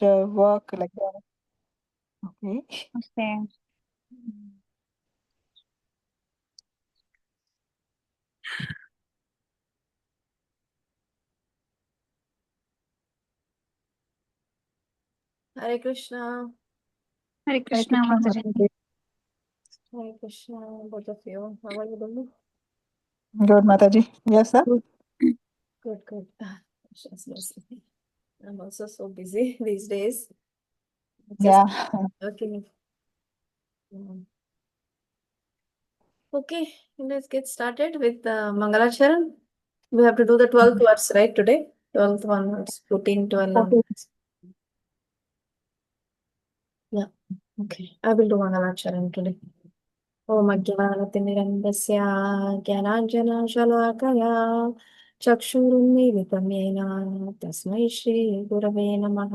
work like that. Okay. Okay. Hare Krishna. Hare Hare Krishna, Krishna, Mataji. Mataji. Hare Krishna, both of you. How are you doing? Good, Mataji. Yes, sir. Good. Good, good. Krishna's mercy. I'm also so busy these days. Just Yeah. working. Okay, let's get started with Mangalacharan. We have to do the 12th verse, right, today? 12th one words, 14, 12 Okay. onwards. Yeah, okay. I will do Mangalacharan today. ॐ अज्ञानतिमिरन्दस्य ज्ञानाञ्जनशलाकया चक्षुरुन्मीलितं येन तस्मै श्रीगुरवे नमः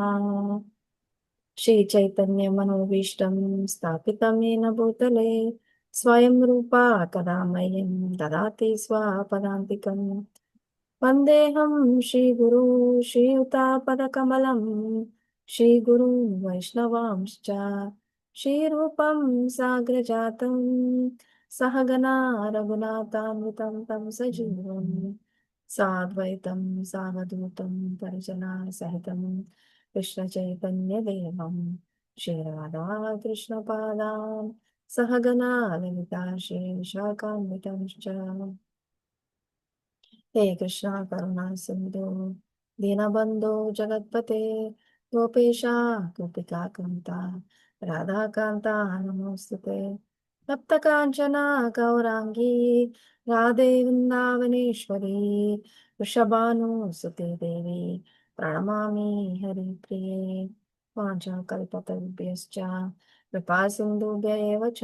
श्रीचैतन्यमनोभीष्टं स्थापितं येन भूतले स्वयं रूपा कदा मह्यं ददाति स्वपदान्तिकम् वन्देऽहं श्रीगुरू श्रीयुतापदकमलं श्रीगुरुं वैष्णवांश्च श्रीरूपं साग्रजातं सहगना रघुनाथान्वितं तं सजीवं साद्वैतं सावधूतं परिजनसहितं कृष्णचैतन्यदेवं श्रीराधाकृष्णपादान् सहगना ललिता श्रीशाखान्वितंश्च हे कृष्णा करुणा सिंधु दीनबंधो जगत्पते गोपेशा गोपिका कांता राधा कांता नमोस्तुते तप्त कांचना गौरांगी राधे वृंदावनेश्वरी वृषभानुसुते देवी प्रणमामि हरिप्रिये वाञ्छाकल्पतरुभ्यश्च कृपा सिन्धुभ्य एव च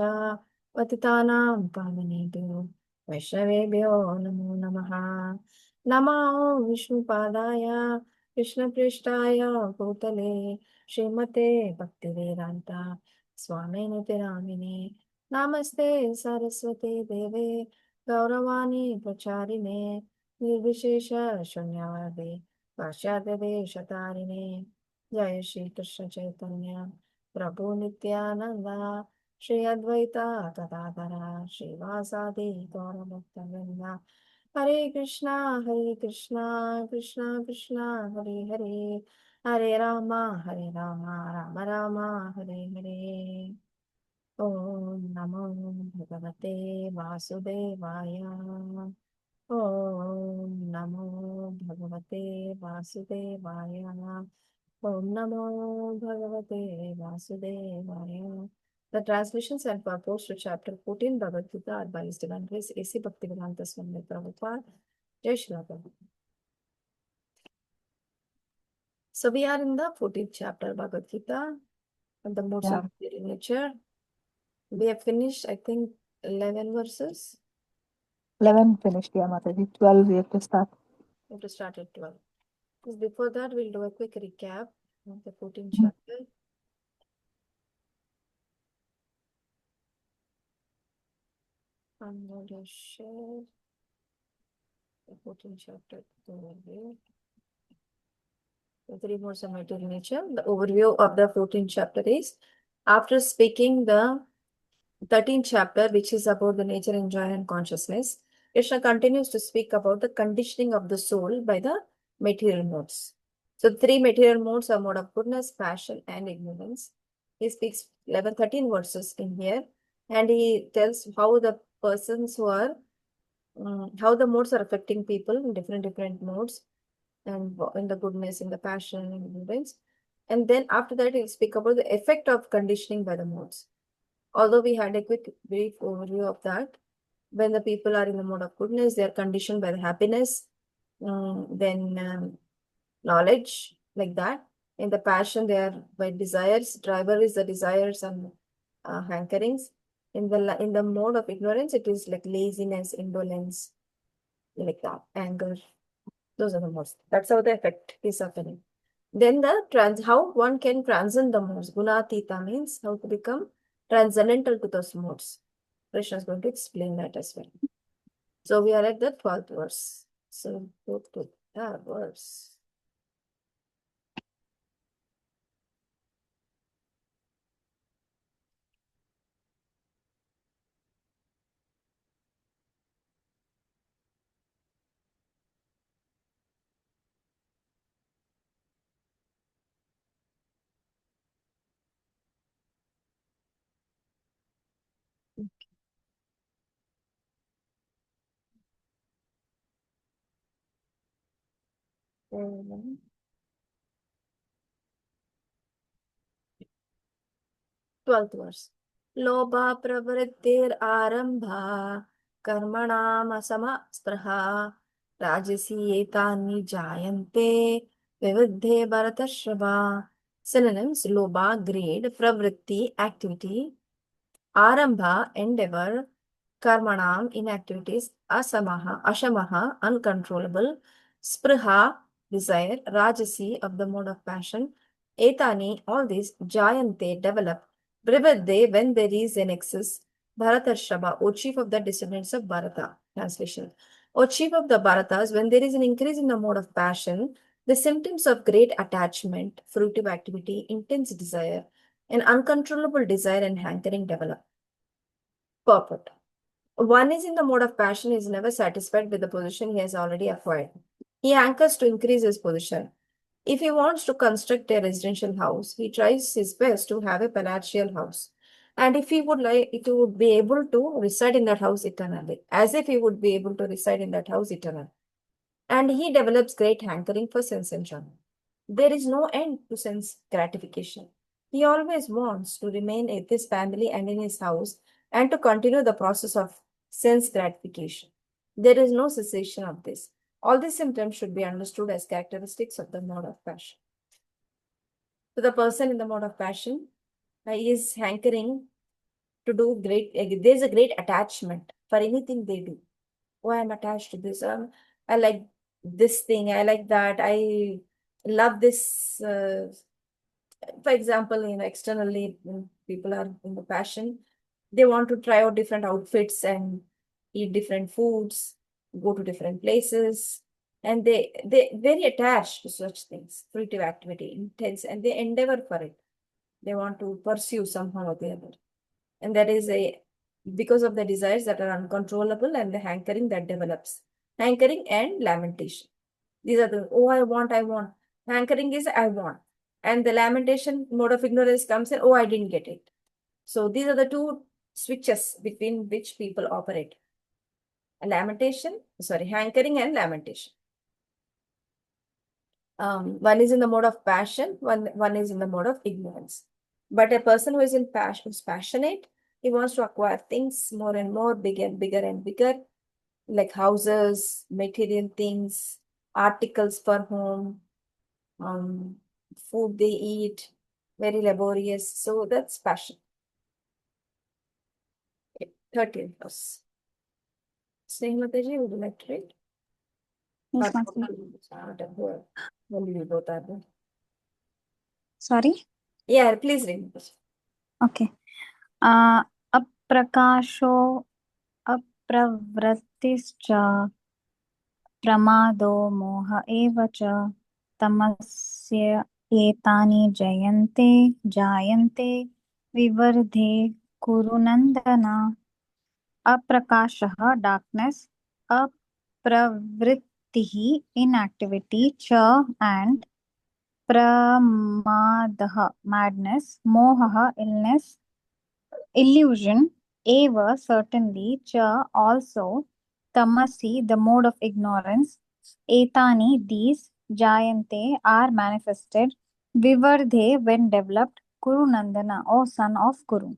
पतितानां पावनेभ्यो वैष्णवेभ्यो नमो नमः नमो विष्णुपादाय कृष्णपृष्ठाय भूतले श्रीमते भक्तिवेदान्ता स्वामिनिति नामिने नमस्ते सरस्वती देवे गौरवाणी प्रचारिणे निर्विशेष शून्यवादे पाश्चात्यदेशतारिणे जय श्री कृष्ण चैतन्य प्रभु नित्यानंदा श्री अद्वैता गदाधरा श्रीवासादि गौरभक्तवृंदा हरे कृष्णा कृष्णा कृष्णा हरे हरे हरे राम राम राम हरे हरे ओम नमो भगवते वासुदेवाय ओम नमो भगवते वासुदेवाय ओम नमो भगवते वासुदेवाय. The translations and purport to chapter 14 Bhagavad Gita are by His Divine Grace A.C. Bhaktivedanta Swami Prabhupada. Jai Shri Prabhupada. So we are in the 14th chapter Bhagavad Gita and the modes Yeah. of material nature. We have finished, I think, 11 verses. 11 finished, yeah, Mataji. 12 we have to start. We have to start at 12. Just before that, we'll do a quick recap of the 14th Mhm. chapter. I'm going to share the 14th chapter overview. The three modes of material nature. The overview of the 14th chapter is after speaking the 13th chapter, which is about the nature, enjoy, and consciousness, Krishna continues to speak about the conditioning of the soul by the material modes. So, three material modes are mode of goodness, passion, and ignorance. He speaks 11, 13 verses in here, and he tells how the persons who are, how the modes are affecting people in different modes, and in the goodness, in the passion, and ignorance. And then after that, he'll speak about the effect of conditioning by the modes. Although we had a quick brief overview of that, when the people are in the mode of goodness, they are conditioned by the happiness, then knowledge, like that. In the passion, they are by desires. Driver is the desires and hankerings. In the mode of ignorance, it is like laziness, indolence, like that, anger. Those are the modes. That's how the effect is happening. Then the how one can transcend the modes. Gunatita means how to become transcendental to those modes. Krishna is going to explain that as well. So we are at the 12th verse. So go to that verse. Um, 12th verse. Lobha pravrittir arambha karmanam asama spraha rajasi etani jayante vividhe bharatashrava. Synonyms: lobha, greed; pravritti, activity; arambha, endeavor; karmanam, inactivities; asamaha, ashamaha, uncontrollable; spriha, desire; rajasi, of the mode of passion; etani, all these; jayante, develop; brivadde, when there is an excess; bharatarshava, O chief of the descendants of Bharata. Translation: O chief of the Bharatas, when there is an increase in the mode of passion, the symptoms of great attachment, fruitive activity, intense desire, and uncontrollable desire and hankering develop. Purport: one is in the mode of passion is never satisfied with the position he has already acquired. He hankers to increase his position. If he wants to construct a residential house, he tries his best to have a palatial house. And if he would like, it would be able to reside in that house eternally, as if he would be able to reside in that house eternally. And he develops great hankering for sense enjoyment. There is no end to sense gratification. He always wants to remain with his family and in his house and to continue the process of sense gratification. There is no cessation of this. All these symptoms should be understood as characteristics of the mode of passion. So the person in the mode of passion is hankering to do great, there's a great attachment for anything they do. Oh, I'm attached to this. I like this thing. I like that. I love this. For example, externally, when people are in the passion, they want to try out different outfits and eat different foods, go to different places, and they very attached to such things, fruitive activity, intense, and they endeavor for it. They want to pursue somehow or the other. And that is because of the desires that are uncontrollable and the hankering that develops. Hankering and lamentation. These are the, oh, I want, I want. Hankering is, I want. And the lamentation mode of ignorance comes in, oh, I didn't get it. So these are the two switches between which people operate. Hankering and lamentation. One is in the mode of passion, one is in the mode of ignorance. But a person who is in passion, who's passionate, he wants to acquire things more and more, bigger and bigger, like houses, material things, articles for home, food they eat, very laborious. So that's passion. 13 plus. Sneha Mataji, would you like to read? Yes, Or Mataji. will you both are there? Sorry. Yeah, please read. Okay. Aprakasho apravrattischa pramado moha eva cha tamasya etani jayante vivardhe kurunandana. Aprakashah, darkness; apravrittihi, inactivity; cha, and pramadah, madness; mohaha, illness; illusion; eva, certainly; cha, also; tamasi, the mode of ignorance; etani, these; jayante, are manifested; vivardhe, when developed; kurunandana, O son of Kuru.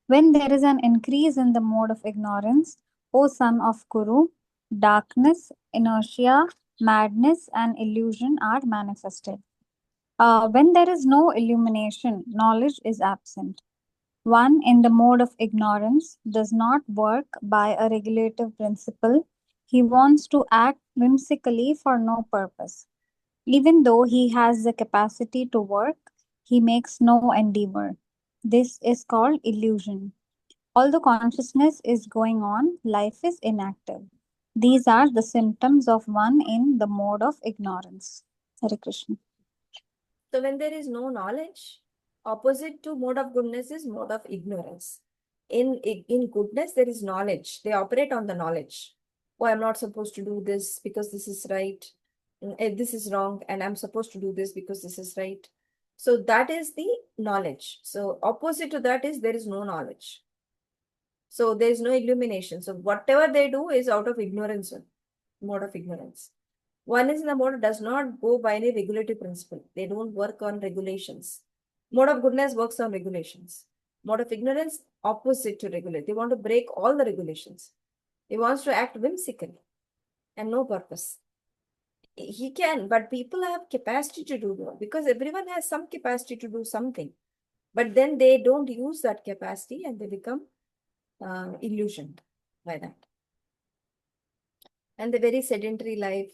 When there is an increase in the mode of ignorance, O son of Kuru, darkness, inertia, madness, and illusion are manifested. When there is no illumination, knowledge is absent. One in the mode of ignorance does not work by a regulative principle. He wants to act whimsically for no purpose. Even though he has the capacity to work, he makes no endeavor. This is called illusion. Although consciousness is going on, life is inactive. These are the symptoms of one in the mode of ignorance. Hare Krishna. So when there is no knowledge, opposite to mode of goodness is mode of ignorance. In goodness, there is knowledge. They operate on the knowledge. Oh, I'm not supposed to do this because this is right. This is wrong, and I'm supposed to do this because this is right. So that is the knowledge. So opposite to that is there is no knowledge. So there is no illumination. So whatever they do is out of ignorance, mode of ignorance. One is in the mode does not go by any regulative principle. They don't work on regulations. Mode of goodness works on regulations. Mode of ignorance, opposite to regulate. They want to break all the regulations. He wants to act whimsically and no purpose. He can, but people have capacity to do that because everyone has some capacity to do something. But then they don't use that capacity and they become illusioned by that. And the very sedentary life,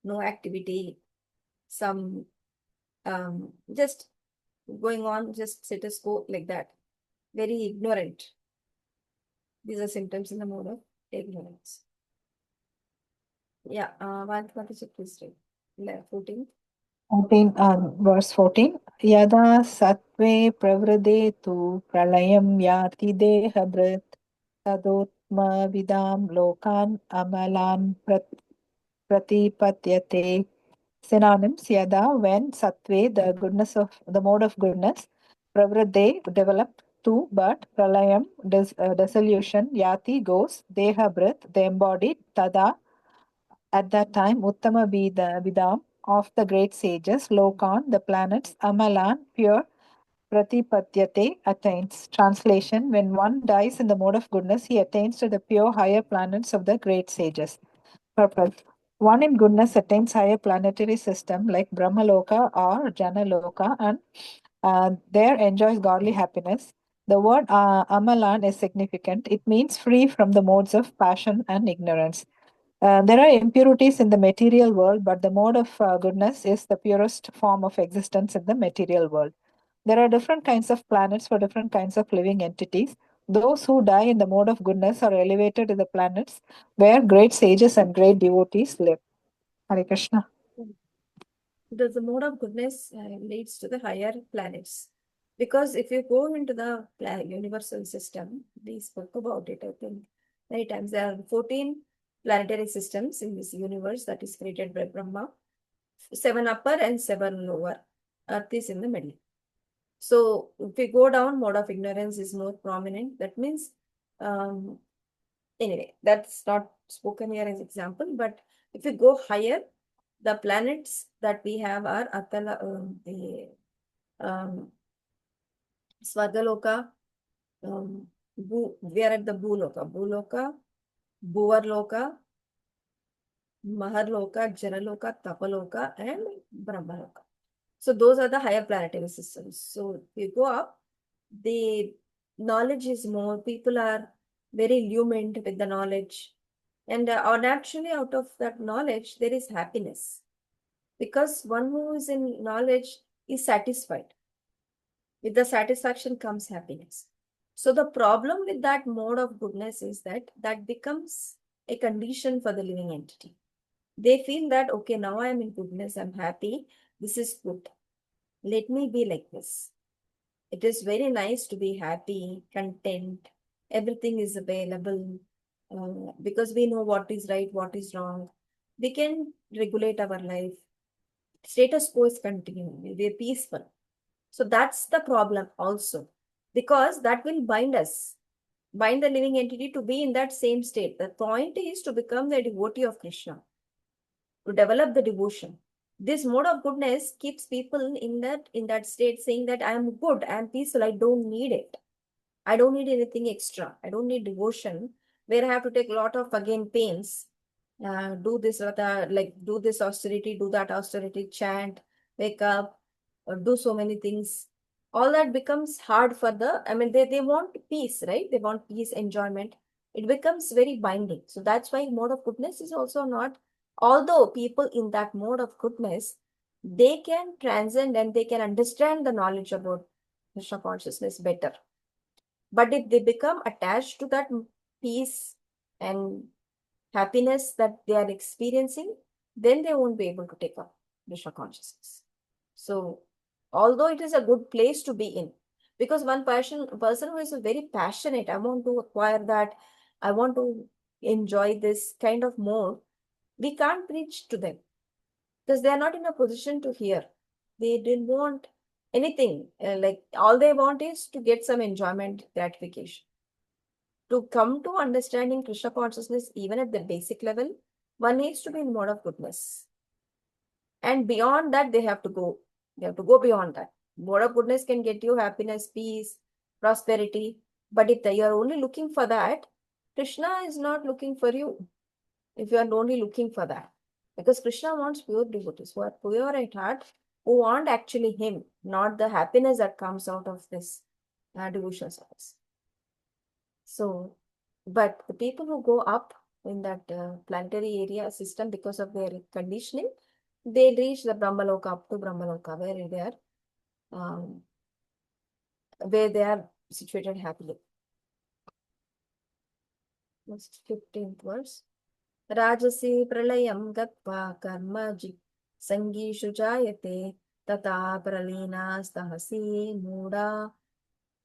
no activity, some just going on, just status quo like that. Very ignorant. These are symptoms in the mode of ignorance. Yeah, what is it, please read? 14. 14, verse 14. Yada sattve pravriddhe tu pralayam yati dehabrit tadotma vidam lokan amalan pratipatyate. Synonyms: Yada, when; Sattve, the goodness of the mode of goodness; Pravriddhe, developed; Tu, but; Pralayam, dissolution; Yati, goes; Deha, breath; the embodied; Tada, at that time; Uttama Vidam, of the great sages; Lokan, the planets; Amalan, pure; Pratipadyate, attains. Translation: when one dies in the mode of goodness, he attains to the pure higher planets of the great sages. Purpose: one in goodness attains higher planetary system like Brahmaloka or Janaloka and there enjoys godly happiness. The word Amalan is significant. It means free from the modes of passion and ignorance. There are impurities in the material world, but the mode of goodness is the purest form of existence in the material world. There are different kinds of planets for different kinds of living entities. Those who die in the mode of goodness are elevated to the planets where great sages and great devotees live. Hare Krishna. The mode of goodness leads to the higher planets. Because if you go into the universal system, we spoke about it, I think, many times. There are 14 planetary systems in this universe that is created by Brahma, 7 upper and 7 lower. Earth is in the middle. So if we go down, mode of ignorance is more prominent. That means, anyway, that's not spoken here as example, but if we go higher, the planets that we have are Atala, Swargaloka, we are at the Bhuloka, Bhuvarloka, Maharloka, Janaloka, Tapaloka, and Brahmaloka. So those are the higher planetary systems. So if you go up, the knowledge is more, people are very illumined with the knowledge. And naturally out of that knowledge, there is happiness. Because one who is in knowledge is satisfied. With the satisfaction comes happiness. So the problem with that mode of goodness is that that becomes a condition for the living entity. They feel that, okay, now I am in goodness, I'm happy, this is good. Let me be like this. It is very nice to be happy, content, everything is available because we know what is right, what is wrong. We can regulate our life. Status quo is continuing, we are peaceful. So that's the problem also, because that will bind us, bind the living entity to be in that same state. The point is to become the devotee of Krishna, to develop the devotion. This mode of goodness keeps people in that state, saying that I am good, I am peaceful, I don't need it. I don't need anything extra. I don't need devotion where I have to take a lot of again pains. Do this like do this austerity, do that austerity, chant, wake up, or do so many things. All that becomes hard for they want peace, right? They want peace, enjoyment. It becomes very binding. So that's why mode of goodness is also not, although people in that mode of goodness, they can transcend and they can understand the knowledge about Krishna consciousness better. But if they become attached to that peace and happiness that they are experiencing, then they won't be able to take up Krishna consciousness. So, although it is a good place to be in, because one person who is very passionate, I want to acquire that, I want to enjoy this kind of mode, we can't preach to them because they are not in a position to hear. They didn't want anything. Like all they want is to get some enjoyment, gratification. To come to understanding Krishna consciousness, even at the basic level, one needs to be in mode of goodness. And beyond that, they have to go. They have to go beyond that. Mode of goodness can get you happiness, peace, prosperity. But if you are only looking for that, Krishna is not looking for you. If you are only looking for that. Because Krishna wants pure devotees who are pure at heart, who want actually Him, not the happiness that comes out of this devotional service. So, but the people who go up in that planetary area system because of their conditioning, they reach the Brahmaloka, up to Brahmaloka, um, where they are situated happily. Next 15th verse. Rajasi pralayam gatva karmaji sangishu jayate tata pralina stahasi muda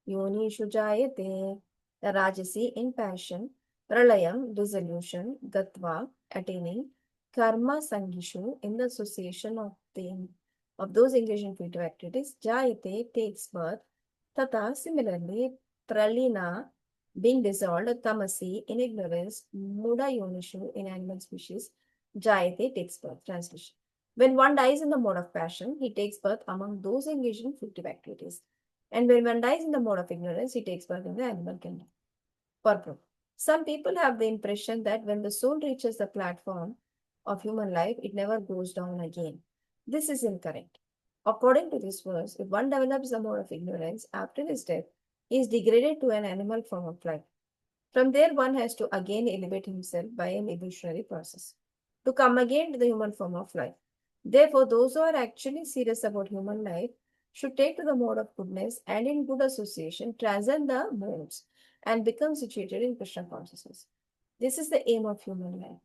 yonishu jayate. The Rajasi in passion, pralayam dissolution, gatva attaining, karma sangishu in the association of those engaged in creative activities, jayate takes birth, tata similarly, pralina being dissolved, tamasi in ignorance, muda yonishu in animal species, jayate takes birth. Translation. When one dies in the mode of passion, he takes birth among those engaged in creative activities. And when one dies in the mode of ignorance, he takes birth in the animal kingdom. Purpose. Some people have the impression that when the soul reaches the platform of human life, it never goes down again. This is incorrect. According to this verse, if one develops the mode of ignorance after his death, he is degraded to an animal form of life. From there, one has to again elevate himself by an evolutionary process to come again to the human form of life. Therefore, those who are actually serious about human life should take to the mode of goodness and in good association transcend the modes and become situated in Krishna consciousness. This is the aim of human life.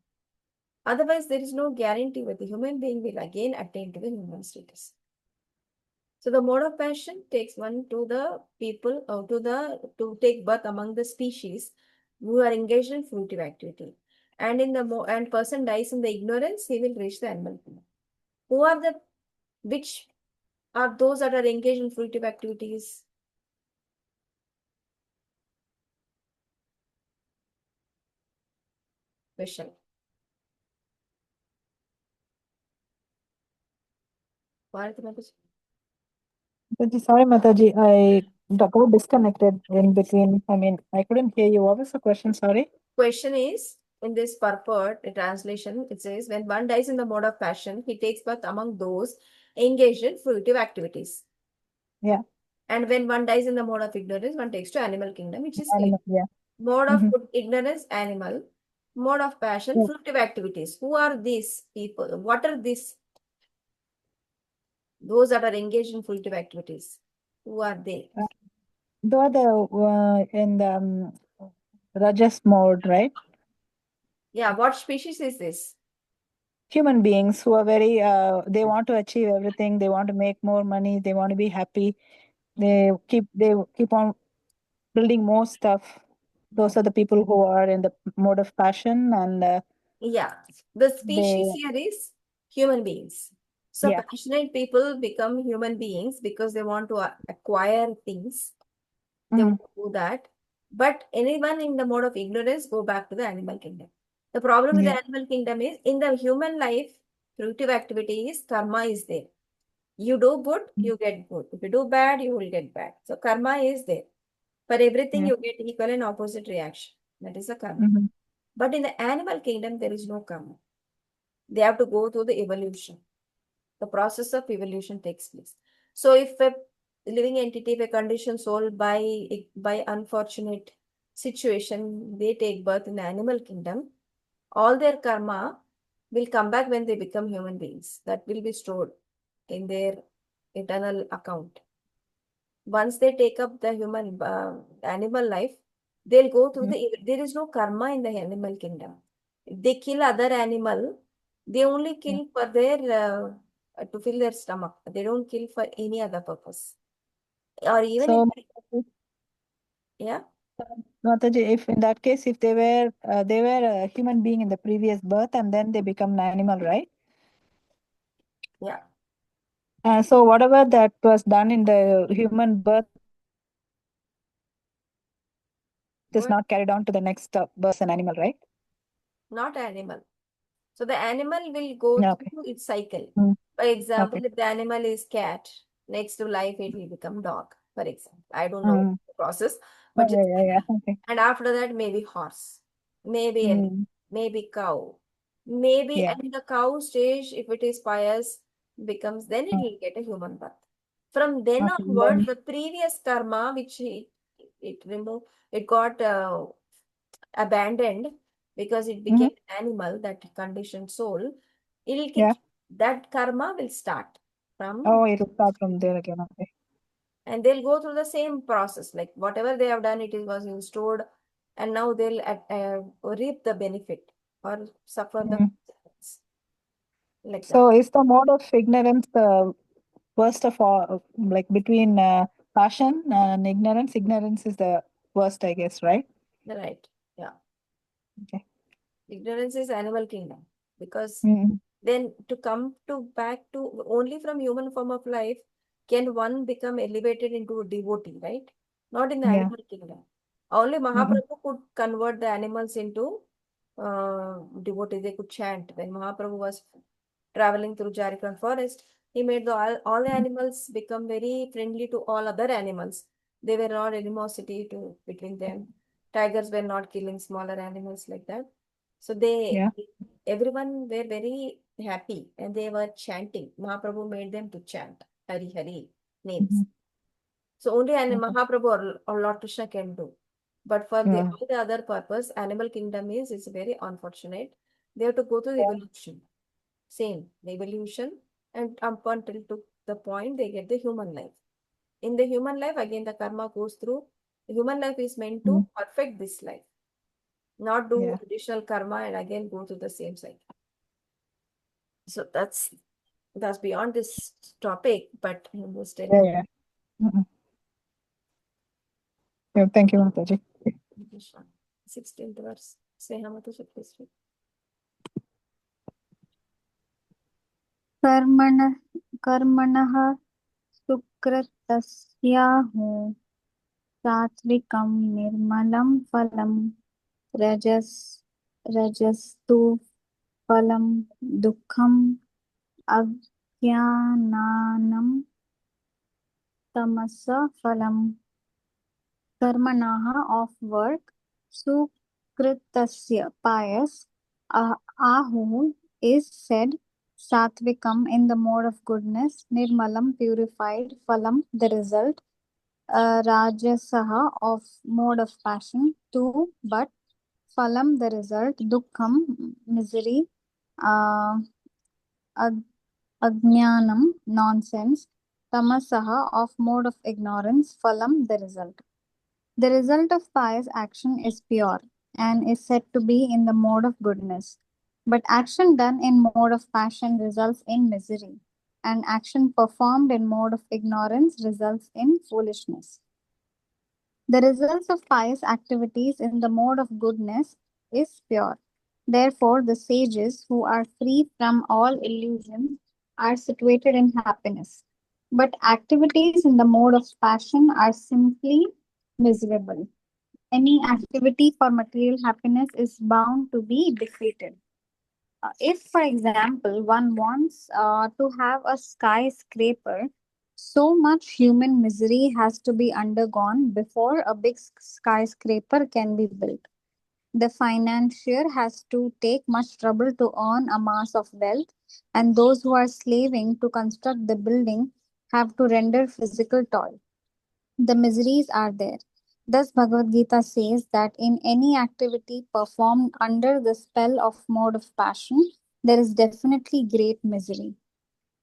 Otherwise, there is no guarantee that the human being will again attain to the human status. So the mode of passion takes one to the people to take birth among the species who are engaged in fruitive activity. And and person dies in the ignorance, he will reach the animal kingdom. Which are those that are engaged in fruitive activities? Question. Bharati Mataji. Sorry, Mataji, I got disconnected in between. I mean, I couldn't hear you. What was the question? Sorry. Question is, in this purport, a translation, it says, when one dies in the mode of passion, he takes birth among those engaged in fruitive activities. Yeah. And when one dies in the mode of ignorance, one takes to animal kingdom, which is clear. Animal, yeah. Mode of ignorance, animal. Mode of passion, Yeah. fruitive activities. Who are these people? What are these? Those that are engaged in fruitive activities. Who are they? Though in the Rajas mode, right? Yeah, what species is this? Human beings who are very they want to achieve everything, they want to make more money, they want to be happy, they keep on building more stuff. Those are the people who are in the mode of passion, and Yeah, the species they here is human beings. So yeah. passionate people become human beings because they want to acquire things. They Mhm. want to do that. But anyone in the mode of ignorance go back to the animal kingdom. The problem with the Yeah. animal kingdom is in the human life, fruitive activity is karma is there. You do good, you get good. If you do bad, you will get bad. So karma is there. For everything, Yeah. you get equal and opposite reaction. That is a karma. Mhm. But in the animal kingdom, there is no karma. They have to go through the evolution. The process of evolution takes place. So if a living entity, if a conditioned soul by unfortunate situation, they take birth in the animal kingdom, all their karma will come back when they become human beings. That will be stored in their eternal account. Once they take up the human animal life, they'll go through there is no karma in the animal kingdom. If they kill other animal, they only Yeah. kill for their to fill their stomach. They don't kill for any other purpose. Or even So, if yeah, Mataji, if in that case, if they were a human being in the previous birth and then they become an animal, right? yeah. So whatever that was done in the human birth, is not carried on to the next verse and animal, right? Not animal. So the animal will go Okay. through its cycle. Mm. For example, Okay. if the animal is cat, next to life it will become dog, for example. I don't know Mm. the process, Oh, but just yeah. Okay. and after that maybe horse, maybe elephant, Mm. maybe cow, maybe Yeah. and the cow stage, if it is pious, becomes then it Mm. will get a human birth. From then Okay. onwards, the previous karma which it removed, it got abandoned because it Mhm. became an animal, that conditioned soul, it'll Yeah. that karma will start from, Oh, it'll start from there again. Okay. and they'll go through the same process, like whatever they have done, was stored, and now they'll reap the benefit or suffer the Mm. consequence, like that. So is the mode of ignorance the worst of all? Like between passion and ignorance, ignorance is the worst, I guess, right? Right. Yeah. Okay. Ignorance is animal kingdom, because Mm. then to come to back to only from human form of life can one become elevated into a devotee, right? Not in the Yeah. animal kingdom. Only Mm. Mahaprabhu could convert the animals into devotees. They could chant. When Mahaprabhu was traveling through Jharkhand forest, he made all the animals become very friendly to all other animals. They were not animosity to between them. Tigers were not killing smaller animals like that. So Yeah. everyone were very happy and they were chanting. Mahaprabhu made them to chant Hari Hari names. Mhm. So only Okay. Mahaprabhu or Lord Krishna can do. But for Yeah. all the other purpose, animal kingdom is very unfortunate. They have to go through the Yeah. evolution. Same, the evolution, and up until to the point they get the human life. In the human life, again the karma goes through. The human life is meant Mm. to perfect this life, not do Yeah. additional karma and again go to the same cycle. So that's beyond this topic, but I was Yeah. telling Yeah. Mm. Yeah. Thank you, Mataji. Krishna. 16th verse. Say Hamata Shakti. कर्मण कर्मणः सुकृतस्याहुः सात्विकं निर्मलं फलं रजस् रजस्तु फलं दुःखम् अज्ञानानं तमस फलम् कर्मणः of work sukritasya pious ahu is said satvikam in the mode of goodness nirmalam purified phalam the result rajasaha of mode of passion two but phalam the result dukkham misery uh, ag- ajnanam nonsense tamasaha of mode of ignorance phalam the result. The result of pious action is pure and is said to be in the mode of goodness. But action done in mode of passion results in misery, and action performed in mode of ignorance results in foolishness. The results of pious activities in the mode of goodness is pure. Therefore, the sages who are free from all illusions are situated in happiness. But activities in the mode of passion are simply miserable. Any activity for material happiness is bound to be defeated. If, for example, one wants to have a skyscraper, so much human misery has to be undergone before a big skyscraper can be built. The financier has to take much trouble to earn a mass of wealth, and those who are slaving to construct the building have to render physical toil. The miseries are there. Thus, Bhagavad Gita says that in any activity performed under the spell of mode of passion, there is definitely great misery.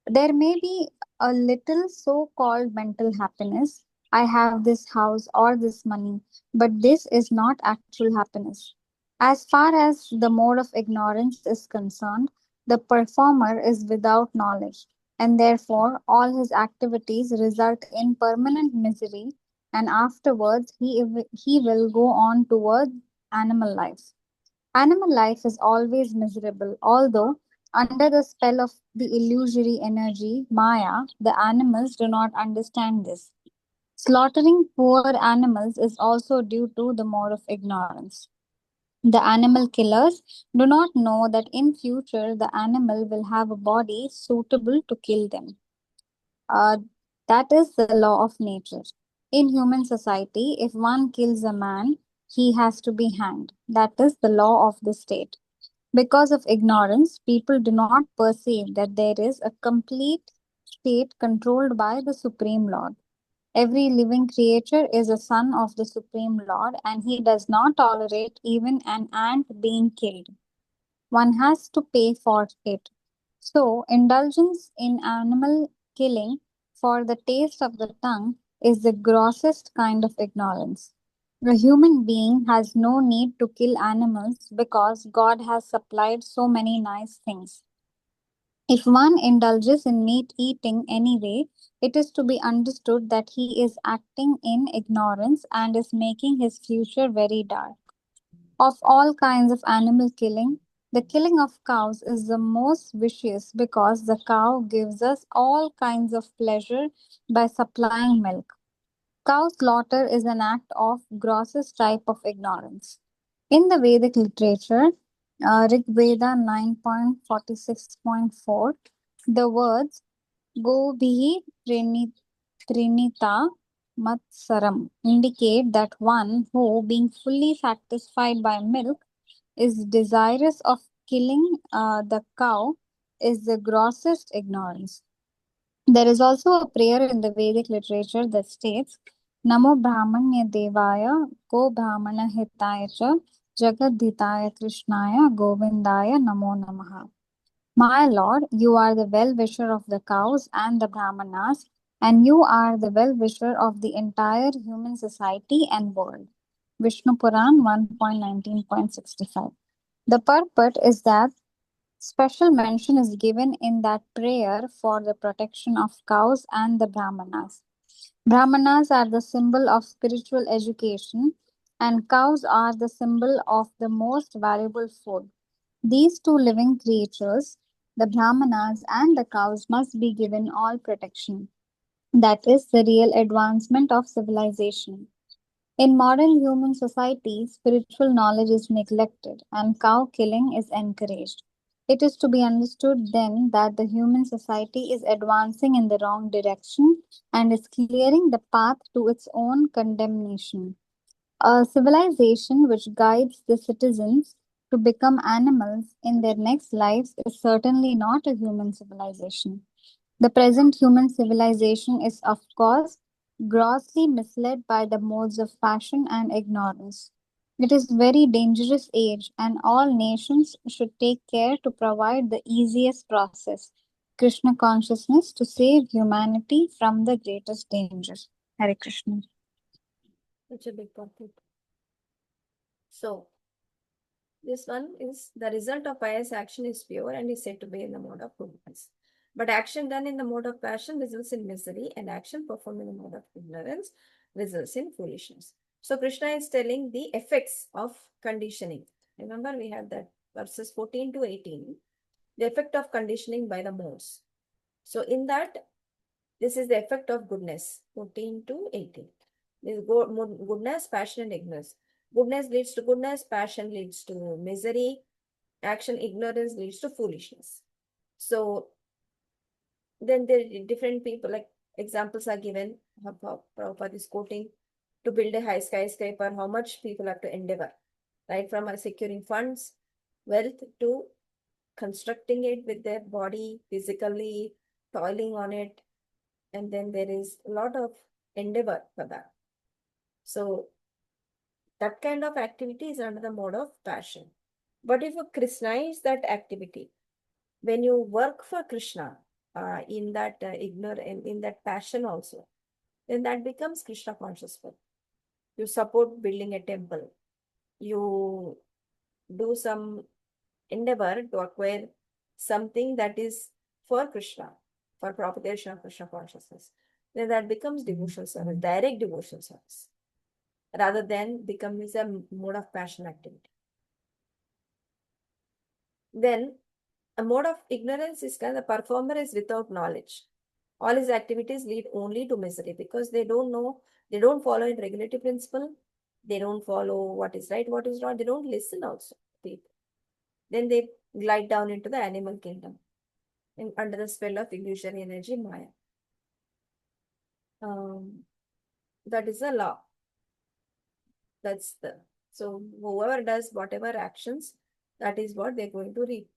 There may be a little so called mental happiness. I have this house or this money, but this is not actual happiness. As far as the mode of ignorance is concerned, the performer is without knowledge, and therefore all his activities result in permanent misery, and afterwards he will go on toward animal life. Animal life is always miserable, although under the spell of the illusory energy, Maya, the animals do not understand this. Slaughtering poor animals is also due to the mode of ignorance. The animal killers do not know that in future the animal will have a body suitable to kill them. Uh, that is the law of nature. In human society, if one kills a man, he has to be hanged. That is the law of the state. Because of ignorance, people do not perceive that there is a complete state controlled by the Supreme Lord. Every living creature is a son of the Supreme Lord, and he does not tolerate even an ant being killed. One has to pay for it. So, indulgence in animal killing for the taste of the tongue is the grossest kind of ignorance. A human being has no need to kill animals because God has supplied so many nice things. If one indulges in meat eating anyway, it is to be understood that he is acting in ignorance and is making his future very dark. Of all kinds of animal killing, the killing of cows is the most vicious because the cow gives us all kinds of pleasure by supplying milk. Cow slaughter is an act of grossest type of ignorance. In the Vedic literature, Rig Veda 9.46.4, the words Gobhihi Trinita Matsaram indicate that one who, being fully satisfied by milk, is desirous of killing the cow is the grossest ignorance. There is also a prayer in the Vedic literature that states, Namo Brahmanya Devaya Go Brahmana Hitaya Cha Jagadhitaya Krishnaya Govindaya Namo Namaha. My Lord, you are the well-wisher of the cows and the Brahmanas, and you are the well-wisher of the entire human society and world. Vishnu Puran 1.19.65. The purport is that special mention is given in that prayer for the protection of cows and the Brahmanas. Brahmanas are the symbol of spiritual education, and cows are the symbol of the most valuable food. These two living creatures, the Brahmanas and the cows, must be given all protection. That is the real advancement of civilization. In modern human society, spiritual knowledge is neglected and cow killing is encouraged. It is to be understood then that the human society is advancing in the wrong direction and is clearing the path to its own condemnation. A civilization which guides the citizens to become animals in their next lives is certainly not a human civilization. The present human civilization is, of course, grossly misled by the modes of passion and ignorance. It is a very dangerous age, and all nations should take care to provide the easiest process, Krishna consciousness, to save humanity from the greatest danger. Hare Krishna. Such a big topic. So, this one is the result of pious action is pure and is said to be in the mode of goodness. But action done in the mode of passion results in misery, and action performed in the mode of ignorance results in foolishness. So, Krishna is telling the effects of conditioning. Remember, we have that verses 14 to 18, the effect of conditioning by the modes. So, in that, this is the effect of goodness, 14 to 18. This is goodness, passion, and ignorance. Goodness leads to goodness, passion leads to misery, action, ignorance leads to foolishness. So then there are different people, like examples are given. Prabhupada is quoting, to build a high skyscraper, how much people have to endeavor, right? From securing funds, wealth, to constructing it with their body, physically, toiling on it. And then there is a lot of endeavor for that. So that kind of activity is under the mode of passion. But if you Krishnaize that activity, when you work for Krishna in that in that passion also, then that becomes Krishna conscious work. You support building a temple. You do some endeavor to acquire something that is for Krishna, for propagation of Krishna consciousness. Then that becomes devotional service, direct devotional service, rather than becomes a mode of passion activity. Then a mode of ignorance is kind of the performer is without knowledge. All his activities lead only to misery because they don't know, they don't follow a regulative principle, they don't follow what is right, what is wrong, they don't listen also. People. Then they glide down into the animal kingdom under the spell of illusory energy, Maya. That is a law. That's the so whoever does whatever actions, that is what they're going to reap.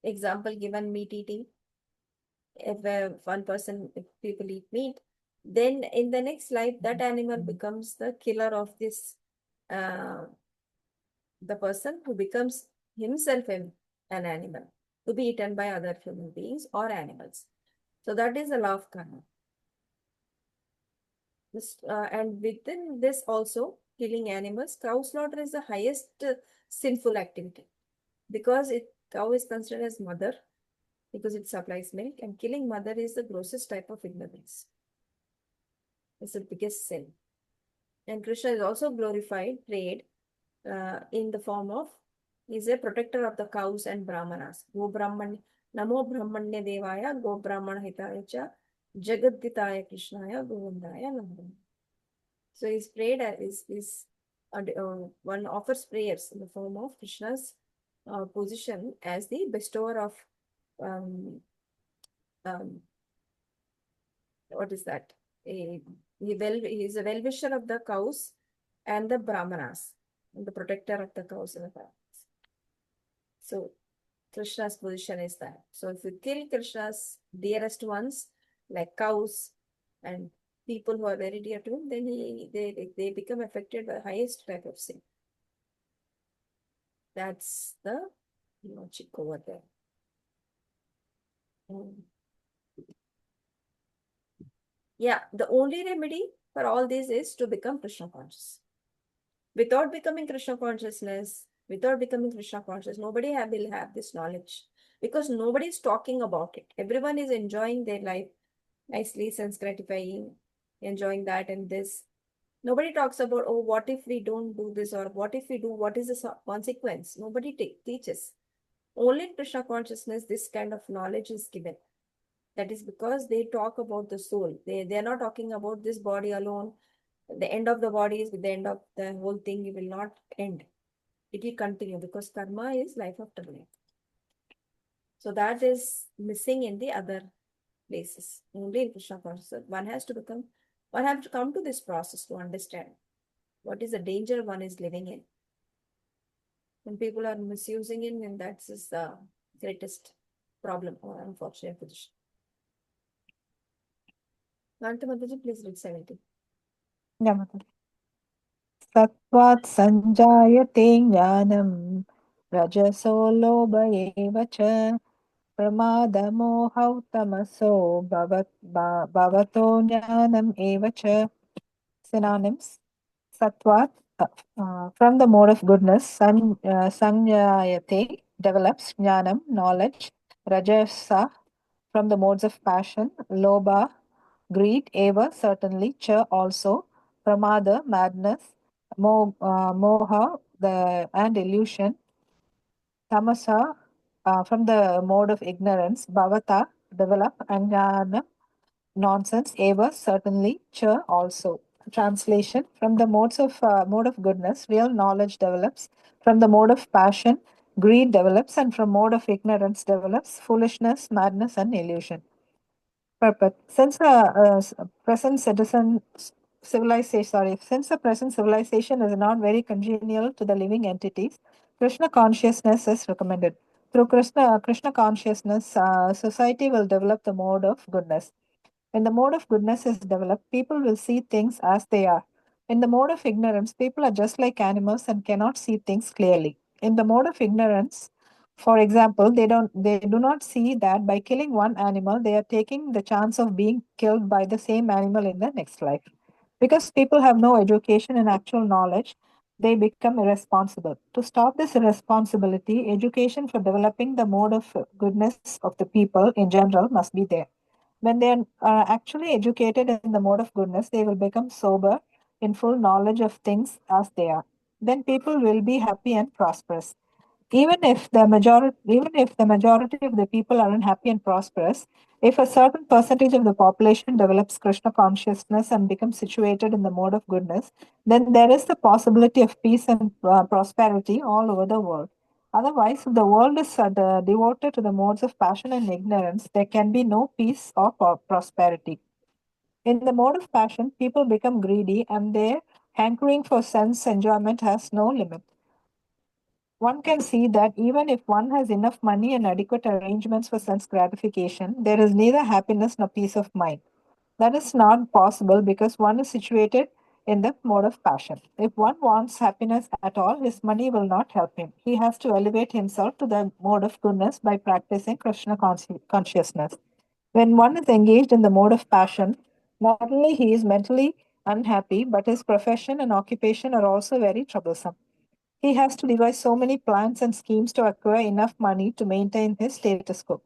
Example given, meat eating. If one person, if people eat meat, then in the next life that animal becomes the killer of this the person who becomes himself an animal to be eaten by other human beings or animals. So that is the law of karma. This, and within this also, killing animals, cow slaughter is the highest sinful activity because cow is considered as mother because it supplies milk, and killing mother is the grossest type of ignorance. It's the biggest sin. And Krishna is also glorified, prayed in the form of, he's a protector of the cows and brahmanas. Go Brahman, Namo Brahmanya Devaya, Go Brahmana Hitaya Cha, Jagadgitaya Krishnaya, Govindaya Namo. So he's prayed, one offers prayers in the form of Krishna's position as the bestower of what is that? He is a well-wisher of the cows and the brahmanas, and the protector of the cows and the brahmanas. So Krishna's position is that. So if you kill Krishna's dearest ones, like cows and people who are very dear to him, then they become affected by the highest type of sin. That's the logic over there. Yeah, the only remedy for all this is to become Krishna conscious. Without becoming Krishna conscious, nobody will have this knowledge because nobody is talking about it. Everyone is enjoying their life nicely, sense gratifying, enjoying that and this. Nobody talks about, oh, what if we don't do this, or what if we do, what is the consequence? Nobody teaches. Only in Krishna consciousness, this kind of knowledge is given. That is because they talk about the soul. They are not talking about this body alone. The end of the body is with the end of the whole thing. It will not end. It will continue because karma is life after life. So that is missing in the other places. Only in Krishna consciousness. One has to come to this process to understand what is the danger one is living in. When people are misusing it, and that's the greatest problem or unfortunate position. Nanta Mataji, please read 70. Yeah, Mataji. Sattvat sanjayate jnanam rajaso lobha eva cha pramadamo tamaso bhavato jnanam eva cha. Synonyms: Sattvat, from the mode of goodness, Sanjayate, develops, Jnanam, knowledge, Rajasa, from the modes of passion, Lobha, greed, Eva, certainly, Cha, also, Pramada, madness, Moha, and illusion, Tamasa, from the mode of ignorance, Bhavata, develop, and Jnana, nonsense, Eva, certainly, Cha, also. Translation: from the mode of goodness, real knowledge develops. From the mode of passion, greed develops, and from mode of ignorance develops foolishness, madness, and illusion. Purport: since the present civilization is not very congenial to the living entities, Krishna consciousness is recommended. Through Krishna consciousness, society will develop the mode of goodness. When the mode of goodness is developed, people will see things as they are. In the mode of ignorance, people are just like animals and cannot see things clearly. In the mode of ignorance, for example, they do not see that by killing one animal, they are taking the chance of being killed by the same animal in the next life. Because people have no education and actual knowledge, they become irresponsible. To stop this irresponsibility, education for developing the mode of goodness of the people in general must be there. When they are actually educated in the mode of goodness, they will become sober in full knowledge of things as they are. Then people will be happy and prosperous. Even if the majority of the people are unhappy and prosperous, If a certain percentage of the population develops Krishna consciousness and becomes situated in the mode of goodness, then there is the possibility of peace and prosperity all over the world. Otherwise, if the world is devoted to the modes of passion and ignorance, there can be no peace or prosperity. In the mode of passion, people become greedy and their hankering for sense enjoyment has no limit. One can see that even if one has enough money and adequate arrangements for sense gratification, there is neither happiness nor peace of mind. That is not possible because one is situated in the mode of passion. If one wants happiness at all, his money will not help him. He has to elevate himself to the mode of goodness by practicing Krishna consciousness. When one is engaged in the mode of passion, not only he is mentally unhappy, but his profession and occupation are also very troublesome. He has to devise so many plans and schemes to acquire enough money to maintain his status quo.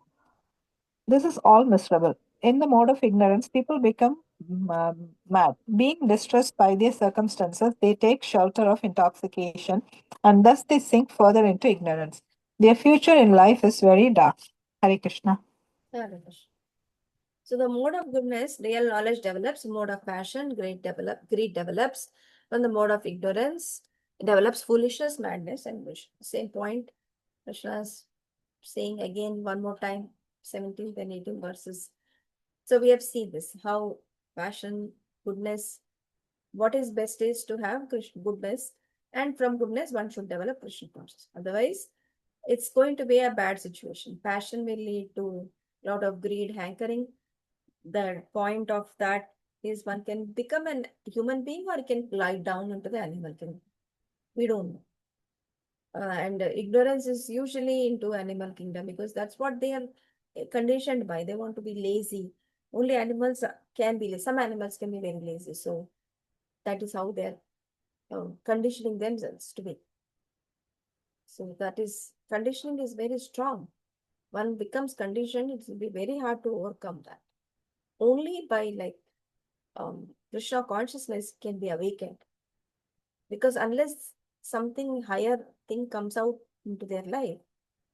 This is all miserable. In the mode of ignorance, people become mad. Being distressed by their circumstances, they take shelter of intoxication and thus they sink further into ignorance. Their future in life is very dark. Hare Krishna. Hare Krishna. So the mode of goodness, real knowledge develops. Mode of passion, greed develops. When the mode of ignorance develops foolishness, madness, and wish. Same point. Krishna is saying again one more time, 17th and 18th verses. So we have seen this, how passion, goodness, what is best is to have Krishna goodness, and from goodness one should develop Krishna consciousness. Otherwise, it's going to be a bad situation. Passion will lead to a lot of greed, hankering. The point of that is one can become a human being or can glide down into the animal kingdom. We don't know. And ignorance is usually into animal kingdom because that's what they are conditioned by. They want to be lazy. Only animals can be lazy. Some animals can be very lazy. So that is how they're conditioning themselves to be. So that is, conditioning is very strong. One becomes conditioned, it will be very hard to overcome that. Only by Krishna consciousness can be awakened. Because unless something higher thing comes out into their life,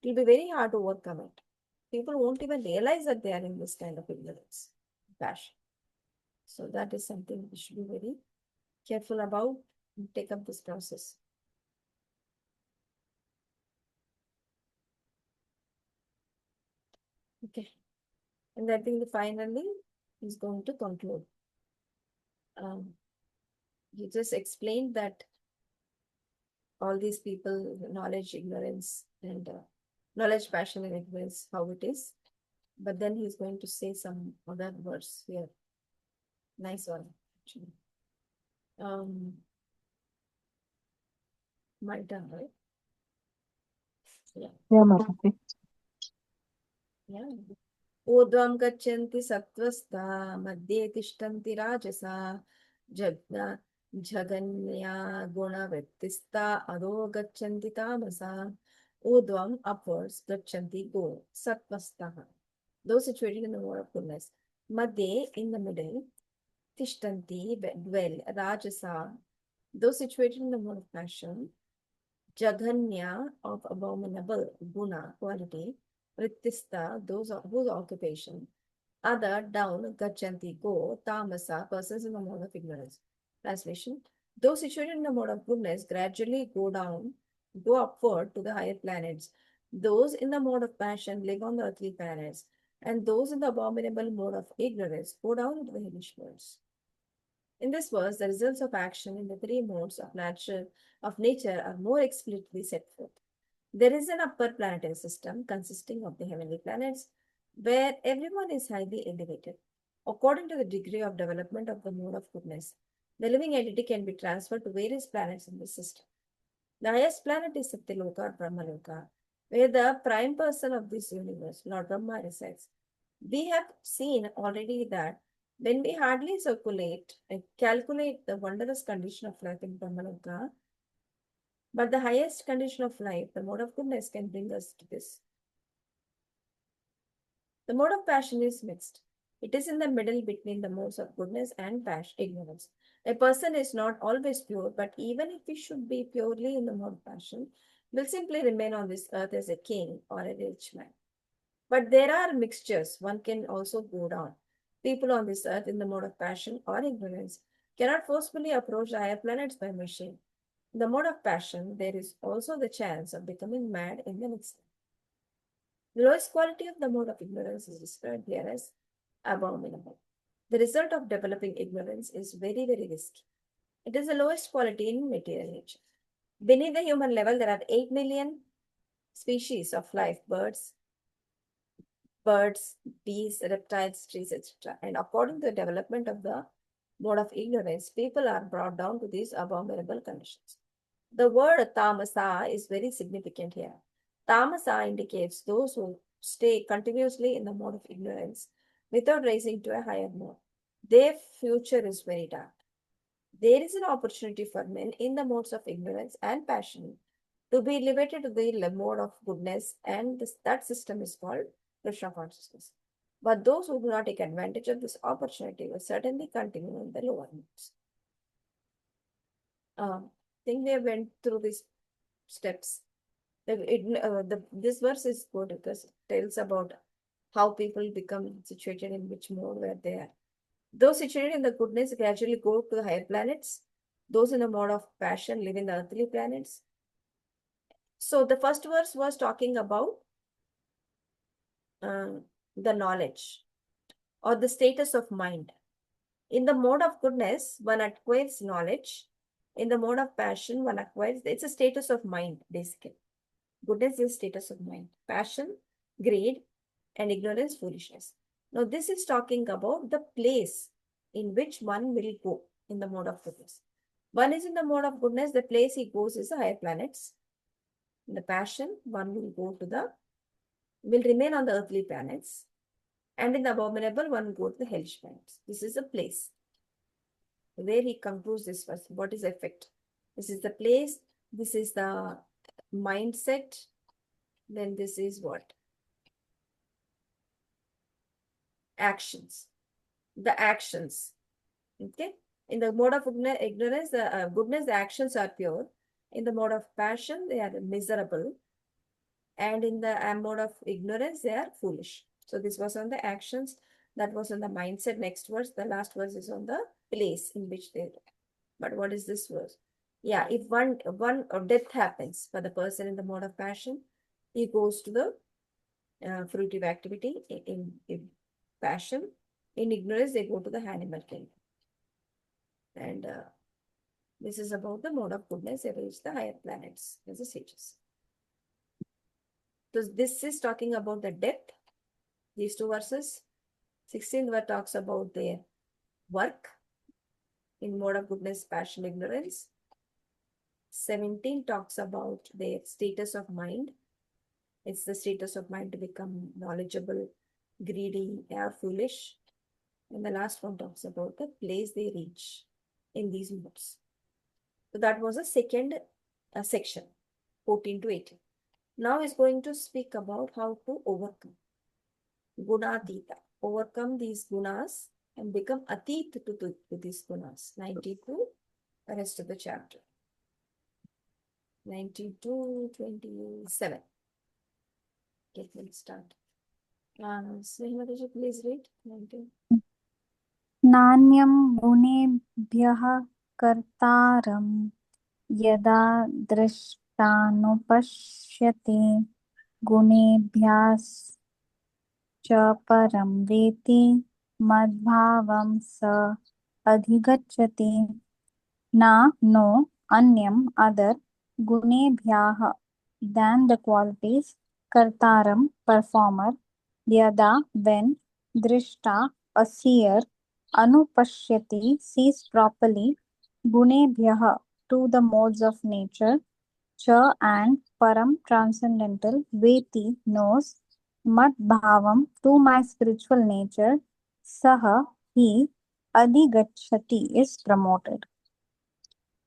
it will be very hard to overcome it. People won't even realize that they are in this kind of ignorance, passion. So that is something we should be very careful about and take up this process. Okay. And I think finally is going to conclude. You just explained that all these people, knowledge, ignorance, and knowledge, passion, and ignorance, how it is. But then he's going to say some other words here. Nice one, actually. My turn, right? Yeah. Yeah, Mataji. Yeah. ऊर्ध्वं गच्छन्ति सत्त्वस्ता मध्ये तिष्ठन्ति राजसा जग्ना जगन्या गुणवृत्तिस्ता अधो गच्छन्ति तामसा ऊर्ध्वं upwards गच्छन्ति go sattvastaha, those situated in the mode of goodness. Madhye, in the middle. Tishtanti, dwell. Rajasa, those situated in the mode of passion. Jaganya, of abominable guna, quality. Rittista, those whose occupation. Other, down. Gachanti, go. Tamasa, persons in the mode of ignorance. Translation: those situated in the mode of goodness gradually go down, go upward to the higher planets. Those in the mode of passion live on the earthly planets, and those in the abominable mode of ignorance go down into the hellish worlds. In this verse, the results of action in the three modes of nature are more explicitly set forth. There is an upper planetary system consisting of the heavenly planets, where everyone is highly elevated. According to the degree of development of the mode of goodness, the living entity can be transferred to various planets in the system. The highest planet is Satyaloka or Brahmaloka, where the prime person of this universe, Lord Brahma, resides. We have seen already that when we hardly calculate the wondrous condition of life in Brahmaloka, but the highest condition of life, the mode of goodness, can bring us to this. The mode of passion is mixed. It is in the middle between the modes of goodness and passion, ignorance. A person is not always pure, but even if he should be purely in the mode of passion, will simply remain on this earth as a king or a rich man. But there are mixtures. One can also go down. People on this earth in the mode of passion or ignorance cannot forcefully approach the higher planets by machine. In the mode of passion, there is also the chance of becoming mad in the next life. The lowest quality of the mode of ignorance is described here as abominable. The result of developing ignorance is very, very risky. It is the lowest quality in material nature. Beneath the human level, there are 8 million species of life, birds, bees, reptiles, trees, etc. And according to the development of the mode of ignorance, people are brought down to these abominable conditions. The word tamasa is very significant here. Tamasa indicates those who stay continuously in the mode of ignorance without rising to a higher mode. Their future is very dark. There is an opportunity for men in the modes of ignorance and passion to be elevated to the mode of goodness, and that system is called Krishna consciousness. But those who do not take advantage of this opportunity will certainly continue in the lower modes. I think we went through these steps. This verse is good because it tells about how people become situated in which mode where they are. Those situated in the goodness gradually go to the higher planets. Those in the mode of passion live in the earthly planets. So the first verse was talking about the knowledge or the status of mind. In the mode of goodness, one acquires knowledge. In the mode of passion, one acquires, it's a status of mind, basically. Goodness is status of mind. Passion, greed, and ignorance, foolishness. Now, this is talking about the place in which one will go in the mode of goodness. One is in the mode of goodness, the place he goes is the higher planets. In the passion, one will remain on the earthly planets. And in the abominable, one will go to the hellish planets. This is a place where he concludes this verse. What is effect? This is the place, this is the mindset, then this is what? Actions. The actions. Okay? In the mode of ignorance, the goodness, the actions are pure. In the mode of passion, they are miserable. And in the mode of ignorance, they are foolish. So this was on the actions. That was on the mindset. Next verse, the last verse is on the place in which they are. But what is this verse? Yeah, if one death happens for the person in the mode of passion, he goes to the fruitive activity. In passion, in ignorance, they go to the animal kingdom. And this is about the mode of goodness. They reach the higher planets as the sages. So this is talking about the depth. These two verses. 16th verse talks about their work in mode of goodness, passion, ignorance. 17 talks about their status of mind. It's the status of mind to become knowledgeable, greedy, or foolish. And the last one talks about the place they reach in these modes. So that was a second section, 14 to 18. Now is going to speak about how to overcome gunatita, overcome these gunas and become atit to these gunas. 92, the rest of the chapter. 92, 27. Okay, let's start. Snehmataji, please read. 19. नान्यं गुणेभ्यः कर्तारं यदा दृष्टानुपश्यति गुणेभ्यश्च परं वेति मद्भावं स अधिगच्छति no anyam other gunebhyah than the qualities kartaram performer yada when drishta a seer anupashyati sees properly gunebhyah to the modes of nature cha and param transcendental veti knows mad bhavam to my spiritual nature saha he adigachati is promoted.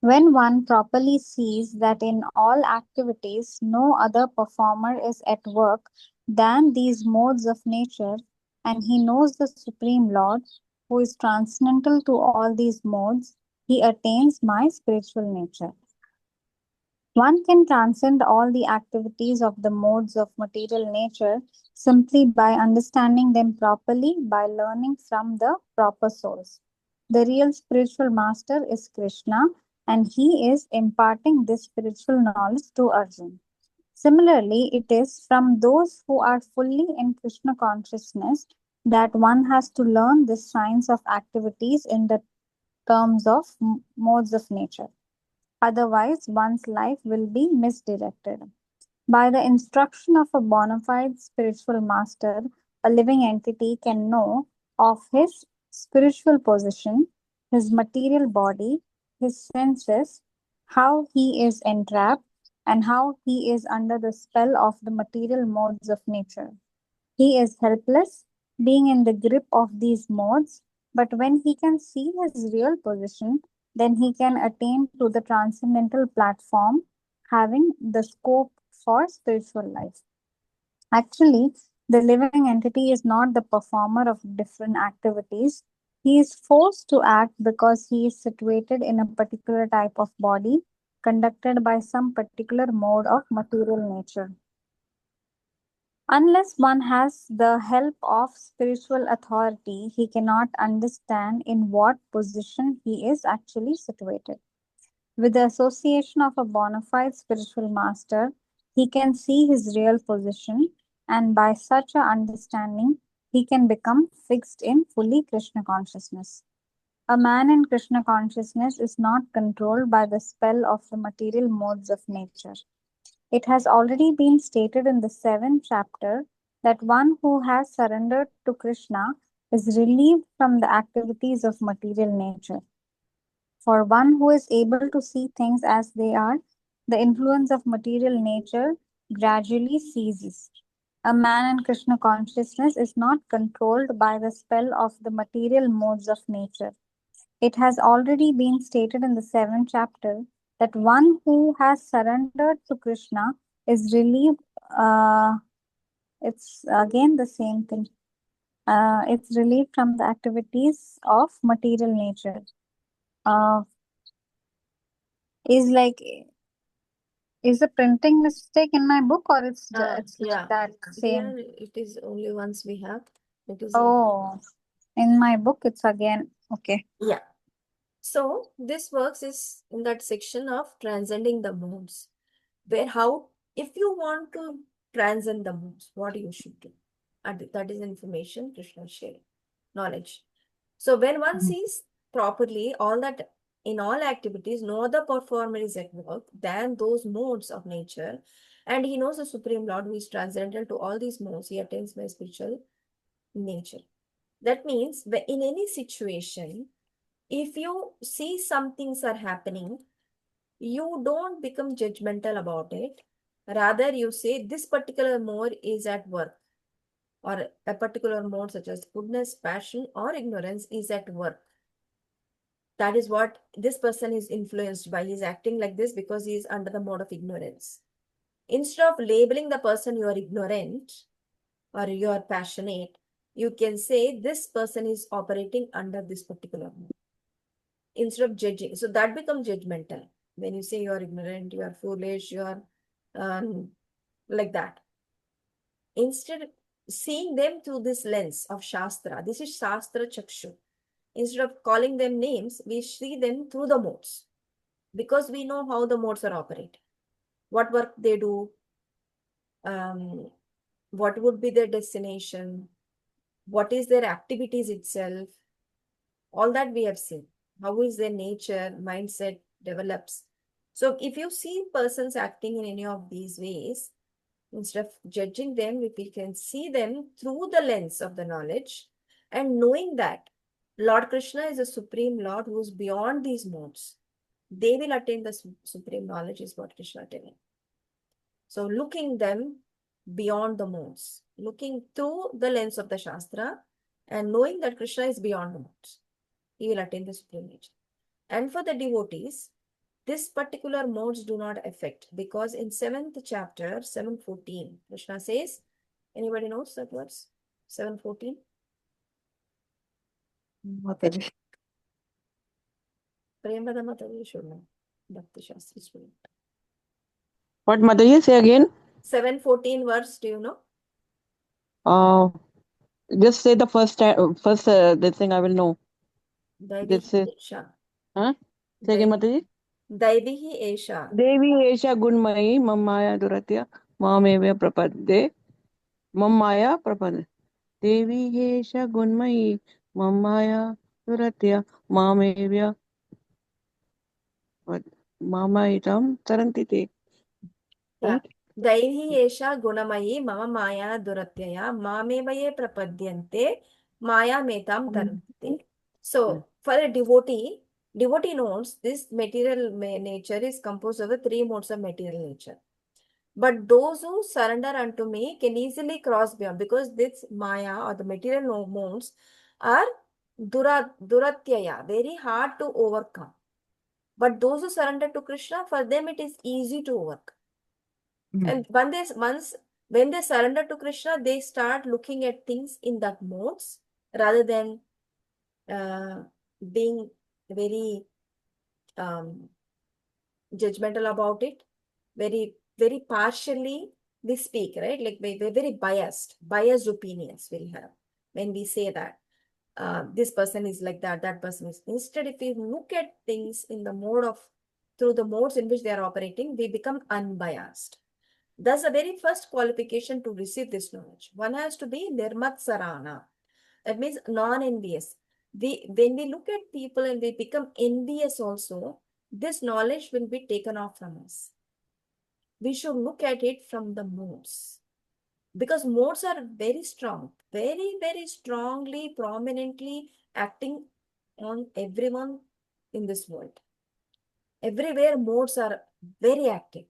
When one properly sees that in all activities no other performer is at work than these modes of nature, and he knows the Supreme Lord, who is transcendental to all these modes, he attains my spiritual nature. One can transcend all the activities of the modes of material nature simply by understanding them properly, by learning from the proper source. The real spiritual master is Krishna, and he is imparting this spiritual knowledge to Arjuna. Similarly, it is from those who are fully in Krishna consciousness that one has to learn the science of activities in the terms of modes of nature. Otherwise, one's life will be misdirected. By the instruction of a bona fide spiritual master, a living entity can know of his spiritual position, his material body, his senses, how he is entrapped, and how he is under the spell of the material modes of nature. He is helpless, being in the grip of these modes, but when he can see his real position, then he can attain to the transcendental platform, having the scope for spiritual life. Actually, the living entity is not the performer of different activities. He is forced to act because he is situated in a particular type of body conducted by some particular mode of material nature. Unless one has the help of spiritual authority, he cannot understand in what position he is actually situated. With the association of a bona fide spiritual master, he can see his real position, and by such a understanding, he can become fixed in fully Krishna consciousness. A man in Krishna consciousness is not controlled by the spell of the material modes of nature. It has already been stated in the seventh chapter that one who has surrendered to Krishna is relieved from the activities of material nature. For one who is able to see things as they are, the influence of material nature gradually ceases. A man in Krishna consciousness is not controlled by the spell of the material modes of nature. It has already been stated in the seventh chapter that one who has surrendered to Krishna is relieved. It's again the same thing. It's relieved from the activities of material nature. Uh, is like is a printing mistake in my book, or it's like Yeah. that same? Here it is only once we have. It is Oh, in my book it's again okay. yeah. So this works is in that section of transcending the modes, where how if you want to transcend the modes, what you should do. And that is information Krishna sharing, knowledge. So when one sees properly all that in all activities, no other performer is at work than those modes of nature, and he knows the Supreme Lord who is transcendental to all these modes, he attains by spiritual nature. That means in any situation, if you see some things are happening, you don't become judgmental about it. Rather, you say this particular mode is at work, or a particular mode such as goodness, passion, or ignorance is at work. That is what this person is influenced by. He's acting like this because he is under the mode of ignorance. Instead of labeling the person you are ignorant or you are passionate, you can say this person is operating under this particular mode instead of judging. So that becomes judgmental. When you say you are ignorant, you are foolish, you are like that. Instead, seeing them through this lens of Shastra, this is Shastra Chakshu. Instead of calling them names, we see them through the modes because we know how the modes are operating, what work they do, um, what would be their destination, what is their activities itself, all that we have seen. How is their nature, mindset develops. So if you see persons acting in any of these ways, instead of judging them, if we can see them through the lens of the knowledge and knowing that Lord Krishna is a supreme Lord who is beyond these modes, they will attain the supreme knowledge is what Krishna telling. So looking them beyond the modes, looking through the lens of the Shastra and knowing that Krishna is beyond the modes, he will attain the supreme nature. And for the devotees, this particular modes do not affect because in 7th chapter, 7:14, Krishna says, anybody knows that verse? 7:14? Mataji. Premada Mataji should know. Bhakti Shastri student. What Mataji say again? 7:14 verse, do you know? Just say the first this thing I will know. Daivihi This is Esha. Say again, Mataji. Daivihi Esha. Devi Esha Gunmayi Mamaya Duratya Mamevya Prapadde Mamaya Prapadde Devi Esha Gunmayi Mamaya Duratya Mamevya Mamaitam Tarantite. Yeah. Right? Daihi Esha Gunamayi Mama Maya Duratyaya Mamevaye Prapadyante Maya Metam Tarante. So, for a devotee knows this material nature is composed of the three modes of material nature. But those who surrender unto me can easily cross beyond, because this Maya or the material modes are duratyaya, very hard to overcome. But those who surrender to Krishna, for them it is easy to overcome. And when they surrender to Krishna, they start looking at things in that modes rather than being very judgmental about it. Very partially we speak, right? Like we're very biased opinions we'll have when we say that this person is like that person is. Instead, if we look at things in the through the modes in which they are operating, we become unbiased. Thus, the very first qualification to receive this knowledge, one has to be nirmatsarana. That means non-envious. When we look at people and we become envious also, this knowledge will be taken off from us. We should look at it from the modes. Because modes are very strong, very strongly, prominently acting on everyone in this world. Everywhere modes are very active.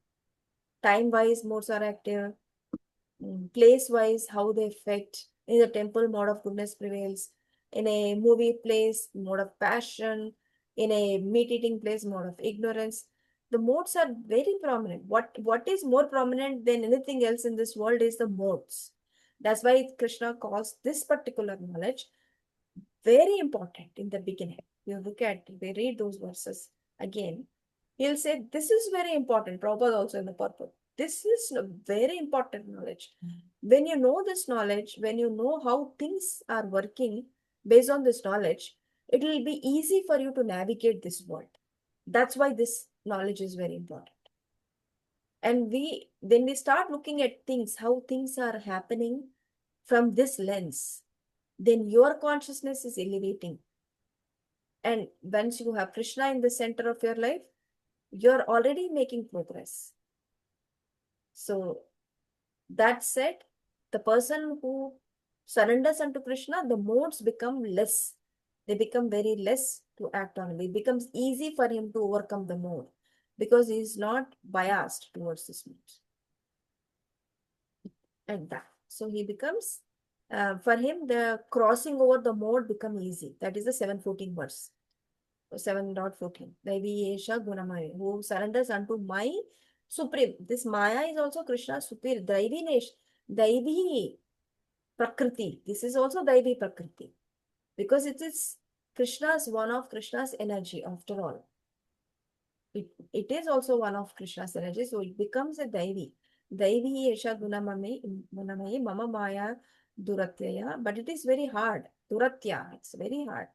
Time-wise, modes are active. Place-wise, how they affect. In the temple, mode of goodness prevails. In a movie place, mode of passion. In a meat-eating place, mode of ignorance. The modes are very prominent. What is more prominent than anything else in this world is the modes. That's why Krishna calls this particular knowledge very important in the beginning. You look at, we read those verses again. He'll say, this is very important. Prabhupada also in the purport. This is a very important knowledge. When you know this knowledge, when you know how things are working based on this knowledge, it will be easy for you to navigate this world. That's why this knowledge is very important. And when we start looking at things, how things are happening from this lens, then your consciousness is elevating. And once you have Krishna in the center of your life, you're already making progress. So that said, the person who surrenders unto Krishna, the modes become less. They become very less to act on. It becomes easy for him to overcome the mode because he is not biased towards this mode. And that. So he becomes, for him, the crossing over the mode become easy. That is the 7:14 verse. 7.14. Daivi Esha Gunamaya, who surrenders unto my supreme. This Maya is also Krishna's superior. Daivi Prakriti. This is also Daivi Prakriti. Because it is one of Krishna's energy after all. It is also one of Krishna's energy. So it becomes a Daivi. Daivi Esha Gunamayi Mama Maya Duratyaya. But it is very hard. Duratya. It's very hard.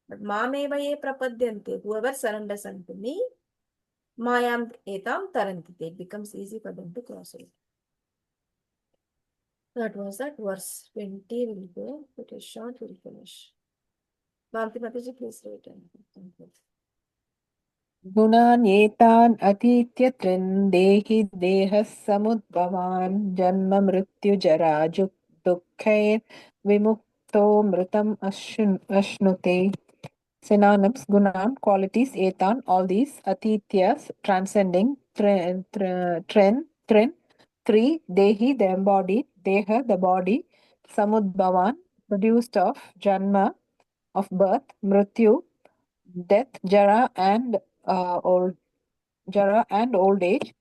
But Mamevaye Prapadyante, whoever surrenders unto me, Mayam Etam Tarantite. It becomes easy for them to cross it. That was that verse 20 will go. It is short, we'll finish. Bhakti Mataji, please read it. गुणान्येतान् अतीत्य त्रिन्देहि देहः समुद्भवान् जन्म मृत्युजरा दुःखैर्विमुक्तो मृतम् अश्नुते. Synonyms: Gunam, qualities, Etan, all these, Atityas, transcending, Trin, three, Dehi, the embodied, Deha, the body, Samudbhavan, produced of, Janma, of birth, Mrityu, death, old Jara and old age,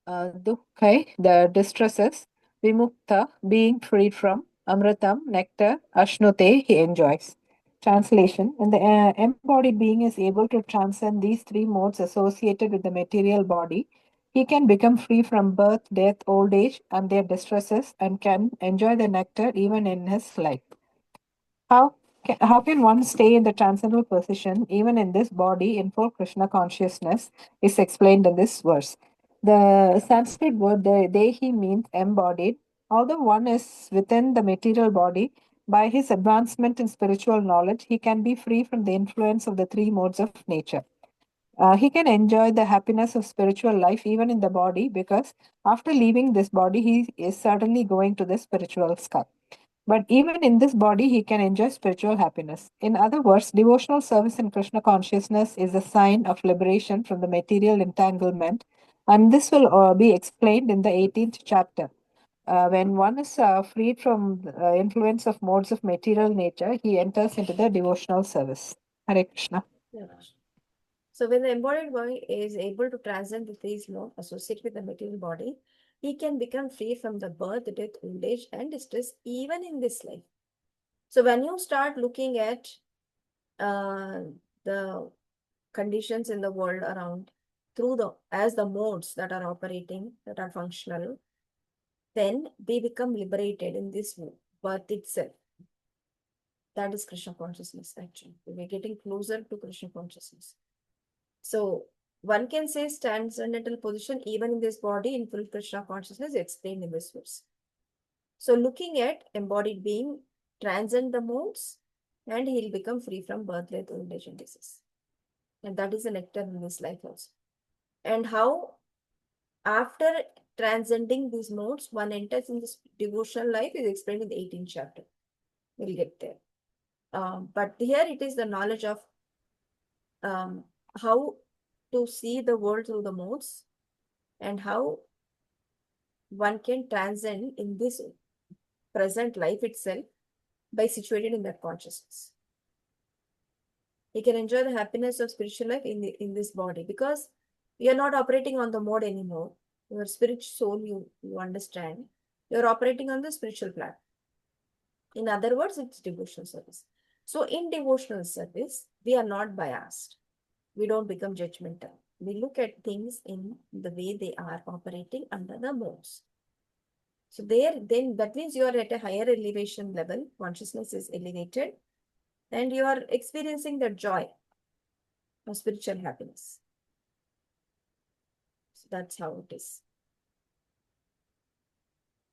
Dukkhai, the distresses, Vimukta, being freed from, Amritam, nectar, Ashnute, he enjoys. Translation: when the embodied being is able to transcend these three modes associated with the material body, He can become free from birth, death, old age, and their distresses, and can enjoy the nectar even in his life. How can one stay in the transcendental position even in this body in full Krishna consciousness is explained in this verse. The Sanskrit word Dehi means embodied. Although one is within the material body, by his advancement in spiritual knowledge, he can be free from the influence of the three modes of nature. He can enjoy the happiness of spiritual life even in the body because after leaving this body, he is certainly going to the spiritual sky. But even in this body, he can enjoy spiritual happiness. In other words, devotional service in Krishna consciousness is a sign of liberation from the material entanglement. And this will be explained in the 18th chapter. When one is freed from the influence of modes of material nature, he enters into the devotional service. Hare Krishna. Yeah. So when the embodied boy is able to transcend the three modes associated with the material body, he can become free from the birth, death, old age, and distress even in this life. So when you start looking at the conditions in the world around through the modes that are operating, that are functional, then they become liberated in this birth itself. That is Krishna consciousness, actually. We're getting closer to Krishna consciousness. So one can say transcendental position even in this body in full Krishna consciousness explained in this verse. So looking at embodied being transcend the modes and he'll become free from birth, death, old age, and disease. And that is the nectar in this life also. And how after transcending these modes, one enters in this devotional life is explained in the 18th chapter. We'll get there. But here it is the knowledge of how to see the world through the modes and how one can transcend in this present life itself by situated in that consciousness. He can enjoy the happiness of spiritual life in this body because we are not operating on the mode anymore. Your spiritual soul, you understand, you're operating on the spiritual plan. In other words, it's devotional service. So in devotional service, we are not biased. We don't become judgmental. We look at things in the way they are operating under the modes. So then that means you are at a higher elevation level, consciousness is elevated, and you are experiencing the joy of spiritual happiness. So that's how it is.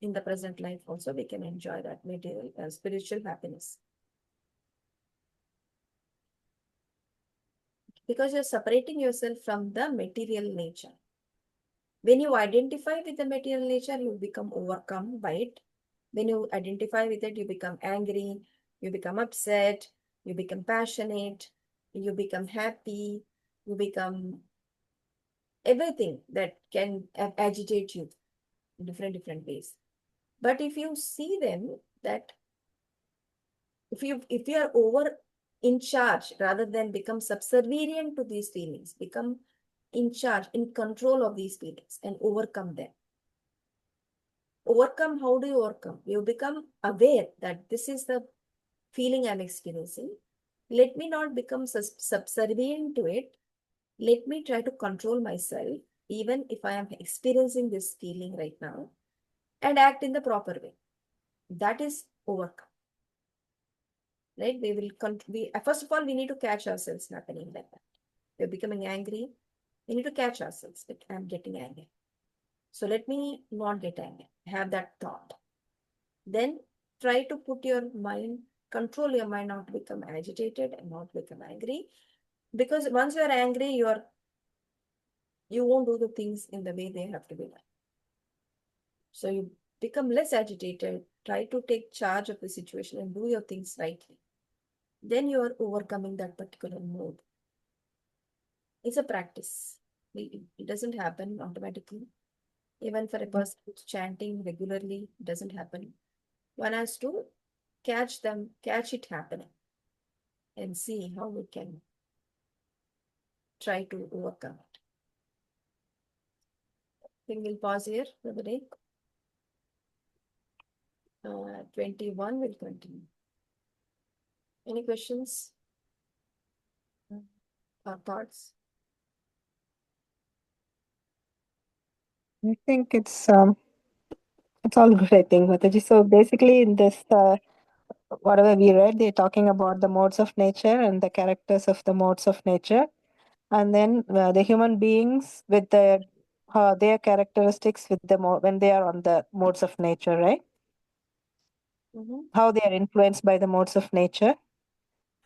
In the present life also, we can enjoy that material and spiritual happiness. Because you're separating yourself from the material nature. When you identify with the material nature, you become overcome by it. When you identify with it, you become angry, you become upset, you become passionate, you become happy, you become everything that can agitate you in different ways. But if you see them that if you are over in charge rather than become subservient to these feelings, become in charge, in control of these feelings and overcome them. Overcome, how do you overcome? You become aware that this is the feeling I'm experiencing. Let me not become subservient to it. Let me try to control myself, even if I am experiencing this feeling right now, and act in the proper way. That is overcome. Right? First of all, we need to catch ourselves happening like that. We're becoming angry. We need to catch ourselves that I'm getting angry. So let me not get angry. Have that thought. Then try to put your mind, control your mind not to become agitated and not become angry. Because once you're angry, you won't do the things in the way they have to be done. So you become less agitated, try to take charge of the situation and do your things rightly. Then you are overcoming that particular mode. It's a practice. It doesn't happen automatically. Even for a person who's chanting regularly, it doesn't happen. One has to catch it happening and see how we can try to overcome it. I think we'll pause here for the day. 21 will continue. Any questions or thoughts? I think it's all good, I think, Mataji. So basically in this whatever we read, they're talking about the modes of nature and the characters of the modes of nature. And then the human beings with their characteristics with when they are on the modes of nature, right? How they are influenced by the modes of nature,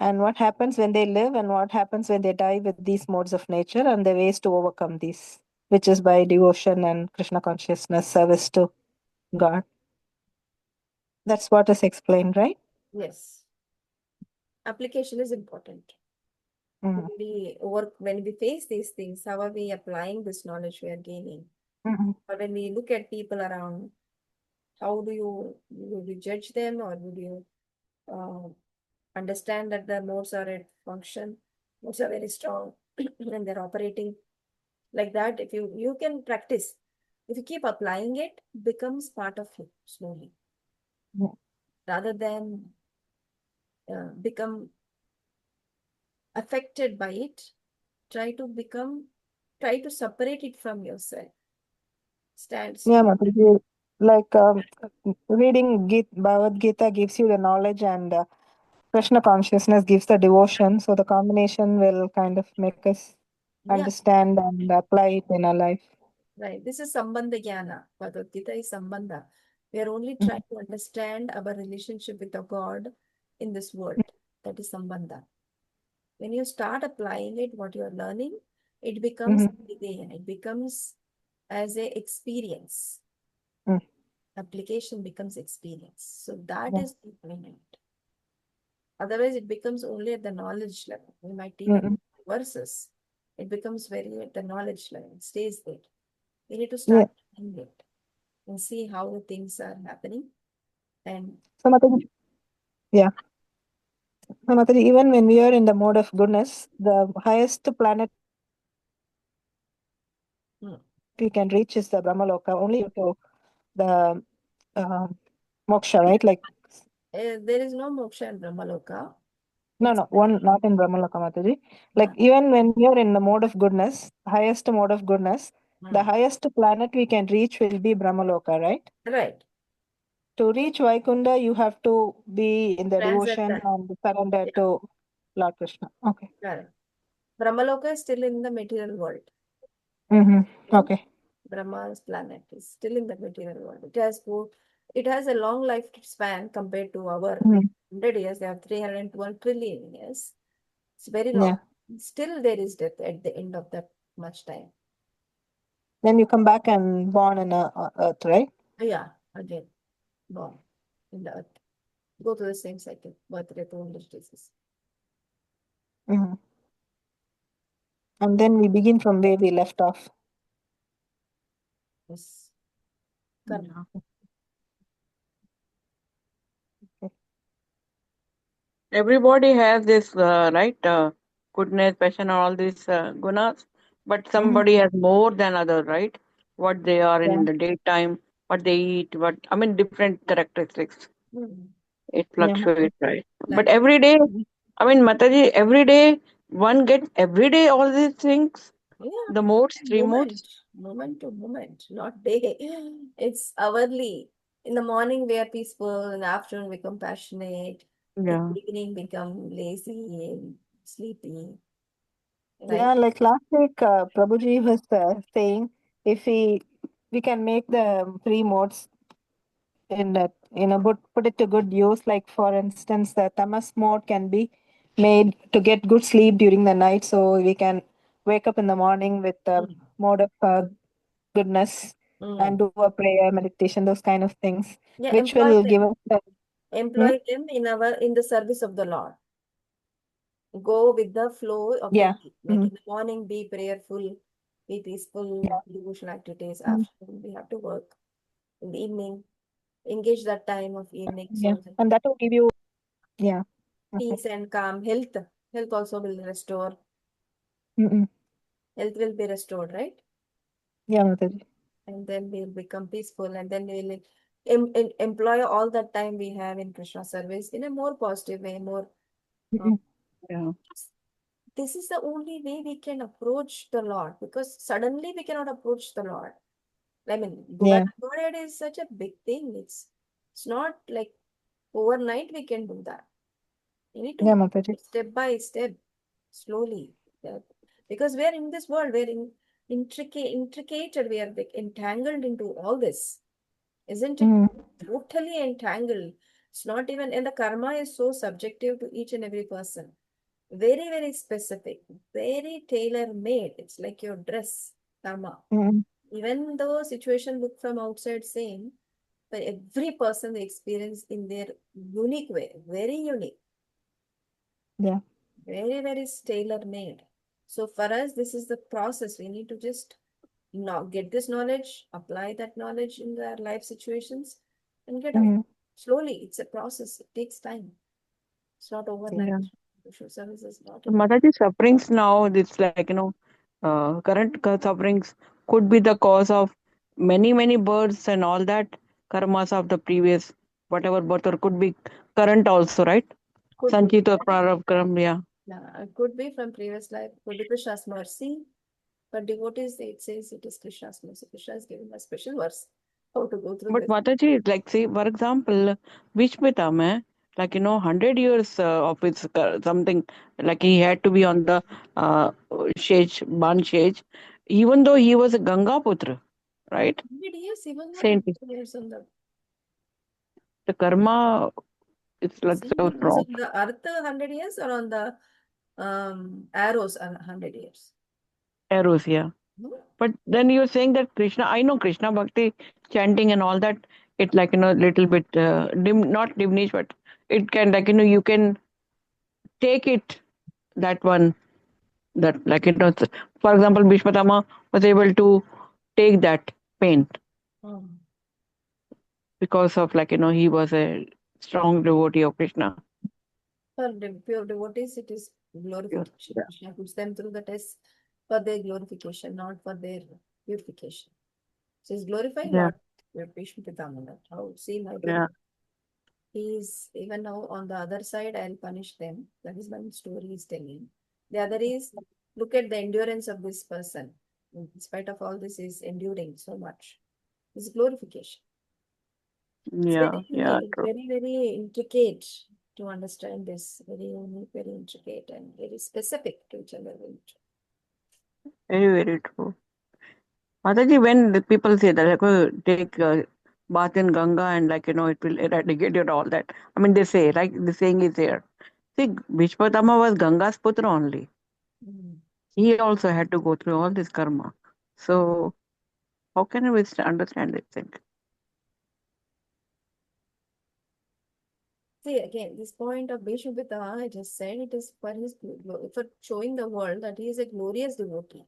and what happens when they live and what happens when they die with these modes of nature, and the ways to overcome these, which is by devotion and Krishna consciousness, service to God. That's what is explained, right? Yes. Application is important. Mm. When we face these things, how are we applying this knowledge we are gaining? Mhm. Or when we look at people around, how would you judge them, or would you uh, understand that the modes are at function, modes are very strong and they're operating like that? If you can practice, if you keep applying it, becomes part of you slowly, Yeah. rather than become affected by it. Try to separate it from yourself. Stand Yeah, still. Mataji, like reading Bhagavad Gita gives you the knowledge, and Krishna consciousness gives the devotion. So the combination will kind of make us Yeah, understand and apply it in our life. right. This is Sambandha Jnana. Bhagavad Gita is Sambandha. We are only trying to understand our relationship with the God in this world. That is Sambandha. When you start applying it, what you are learning, it becomes Mm-hmm. it becomes as a experience. Mm. Application becomes experience. So that Yeah. is the point. Otherwise, it becomes only at the knowledge level. We might even Mm-mm. verses. It becomes very at the knowledge level. It stays there. We need to Yeah. start doing it and see how the things are happening. And So Mataji, yeah. So Mataji, even when we are in the mode of goodness, the highest planet mm, we can reach is the Brahmaloka, only to the uh, moksha, right? Like, there is no moksha in Brahmaloka. no, It's no, one not in Brahmaloka, Mataji. Like, uh, even when we are in the mode of goodness, highest mode of goodness, the mm, highest planet we can reach will be Brahmaloka, right? right. To reach Vaikunda, you have to be in the devotion Transcendental. and surrender Yeah, to Lord Krishna. Okay. correct. Brahmaloka is still in the material world. Mm-hmm. No? Okay. Brahma's planet is still in the material world. It has a long lifespan compared to our Mhm. 100 years. They have 312 trillion years. It's very Yeah. long. Still, there is death at the end of that much time. Then you come back and born in earth, right? Yeah, again, born in the earth. Go to the same cycle, birth, death, old age, disease. Mm-hmm. And then we begin from where we left off. Yes, correct. Yeah. Okay. Everybody has this, right? Goodness, passion, all these gunas, but Mm-hmm. somebody has more than other, right? What they are Yeah. in the daytime, what they eat, different characteristics. Hmm. It Yeah. fluctuates, right? But Like, every day, Mataji, every day one gets every day all these things. yeah, The modes, three modes. moment to moment, not day. It's hourly. In the morning, we are peaceful. In the afternoon, we become passionate. In Yeah. the evening, become lazy and sleepy, right? Yeah, like last week, Prabhuji was saying if we can make the three modes in that, put it to good use. Like for instance, the tamas mode can be made to get good sleep during the night, so we can wake up in the morning with the Mm. mode of goodness and Mm. do a prayer, meditation, those kind of things, Yeah, which will give us the. Hmm? employ them in the service of the Lord. Go with the flow of the Yeah. day. Like Hmm. in the morning, be prayerful, be peaceful, Yeah. devotional activities. Mhm. Afternoon, we have to work. In the evening, engage that time of evening Yeah, so that and that will give you. Yeah. Okay. peace and calm. Health also will restore. Mm-mm. Health will be restored, right? Yeah, Mataji. And then we'll become peaceful, and then we'll employ all that time we have in Krishna service in a more positive way, more. uh, Mm-mm. Yeah. this is the only way we can approach the Lord, because suddenly we cannot approach the Lord. I mean, Yeah. Godhead is such a big thing. It's not like overnight we can do that. You need Yeah, to Mataji. step by step, slowly. Yeah. Because we are in this world, we are intricated, we are like entangled into all this, isn't it? Mm. Totally entangled. It's not even, and the karma is so subjective to each and every person. Very, very specific, very tailor made. It's like your dress, karma. Mm. Even though situation look from outside same, but every person they experience in their unique way, very unique, Yeah. very, very tailor made. So for us, this is the process. We need to just get this knowledge, apply that knowledge in their life situations, and get out. Mm. Slowly, it's a process. It takes time. It's not overnight. Yeah. Social service is not an Mataji, sufferings now, it's like, current sufferings could be the cause of many, many births and all that karmas of the previous, whatever birth, or could be current also, right? could be. Sanchit or Prarabdha, yeah. It could be from previous life, could be Krishna's mercy. For devotees, it says it is Krishna's mercy. Krishna is giving a special verse how to go through But this. Mataji, like, say, for example, Vishpita, mein, like, 100 years of his something, like he had to be on the Ban Shej, even though he was a Ganga Putra, right? 100 years, even not Saint. 100 years on The karma is like see, so he was strong. on the earth 100 years or on the arrows 100 years. Arrows, yeah. No? But then you're saying that Krishna, I know Krishna Bhakti chanting and all that, it like, little bit not diminish, but it can, like, you can take it, that one, that, like, for example, Bhishmatama was able to take that pain Um, because of, like, he was a strong devotee of Krishna. for pure devotees, it is glorification. Yeah. Krishna puts them through the test for their glorification, not for their purification. So he's glorifying Yeah. Lord Vishnu Pitamana. How see my Yeah. devotee. He is even now on the other side, I'll punish them. That is one story he's telling. The other is look at the endurance of this person. In spite of all this, is enduring so much. It's glorification. It's Yeah. Yeah. True. very, very intricate to understand this. Very unique, very intricate, and very specific to each other. Very, very true. Mataji, when the people say that, like, oh, take bath in Ganga and, like, it will eradicate it, all that. I mean, they say, like, the saying is there. See, Bhishmatama was Ganga's putra only. Mm. He also had to go through all this karma. So, how can we understand this thing? See, again, this point of Bhishmapita, I just said it is for his for showing the world that he is a glorious devotee.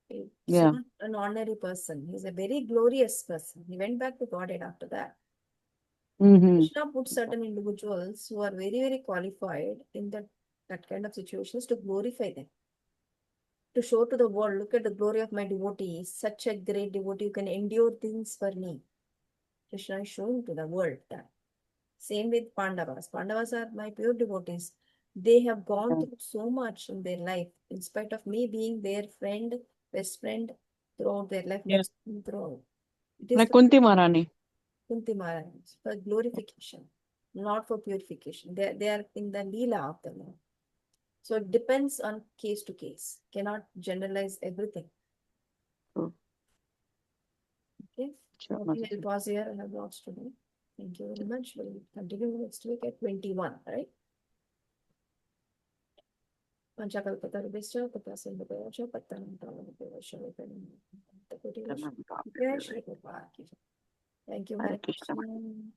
It's Yeah. not an ordinary person. He's a very glorious person. He went back to Godhead after that. Mm-hmm. Krishna put certain individuals who are very, very qualified in that kind of situations to glorify them. To show to the world, look at the glory of my devotee. He's such a great devotee who can endure things for me. Krishna is showing to the world that. Same with Pandavas. Pandavas are my pure devotees. They have gone Yeah. through so much in their life, in spite of me being their friend, best friend throughout their life, Yeah. nursing throughout. It is Like for Kunti Maharani. Kunti Maharaj, for glorification, not for purification. They are in the Leela of the Lord. So it depends on case to case. Cannot generalize everything. True. Okay. Sure, Okay, Mataji. I'll pause here. I have lots to do. Thank you very much. We'll continue next week at 21, right? Panchakalpatarubhischa, Patasambhavascha, Pattanamtalavascha, Jai Shri Prabhupada. Thank you, Hare Thank you so much. Krishna.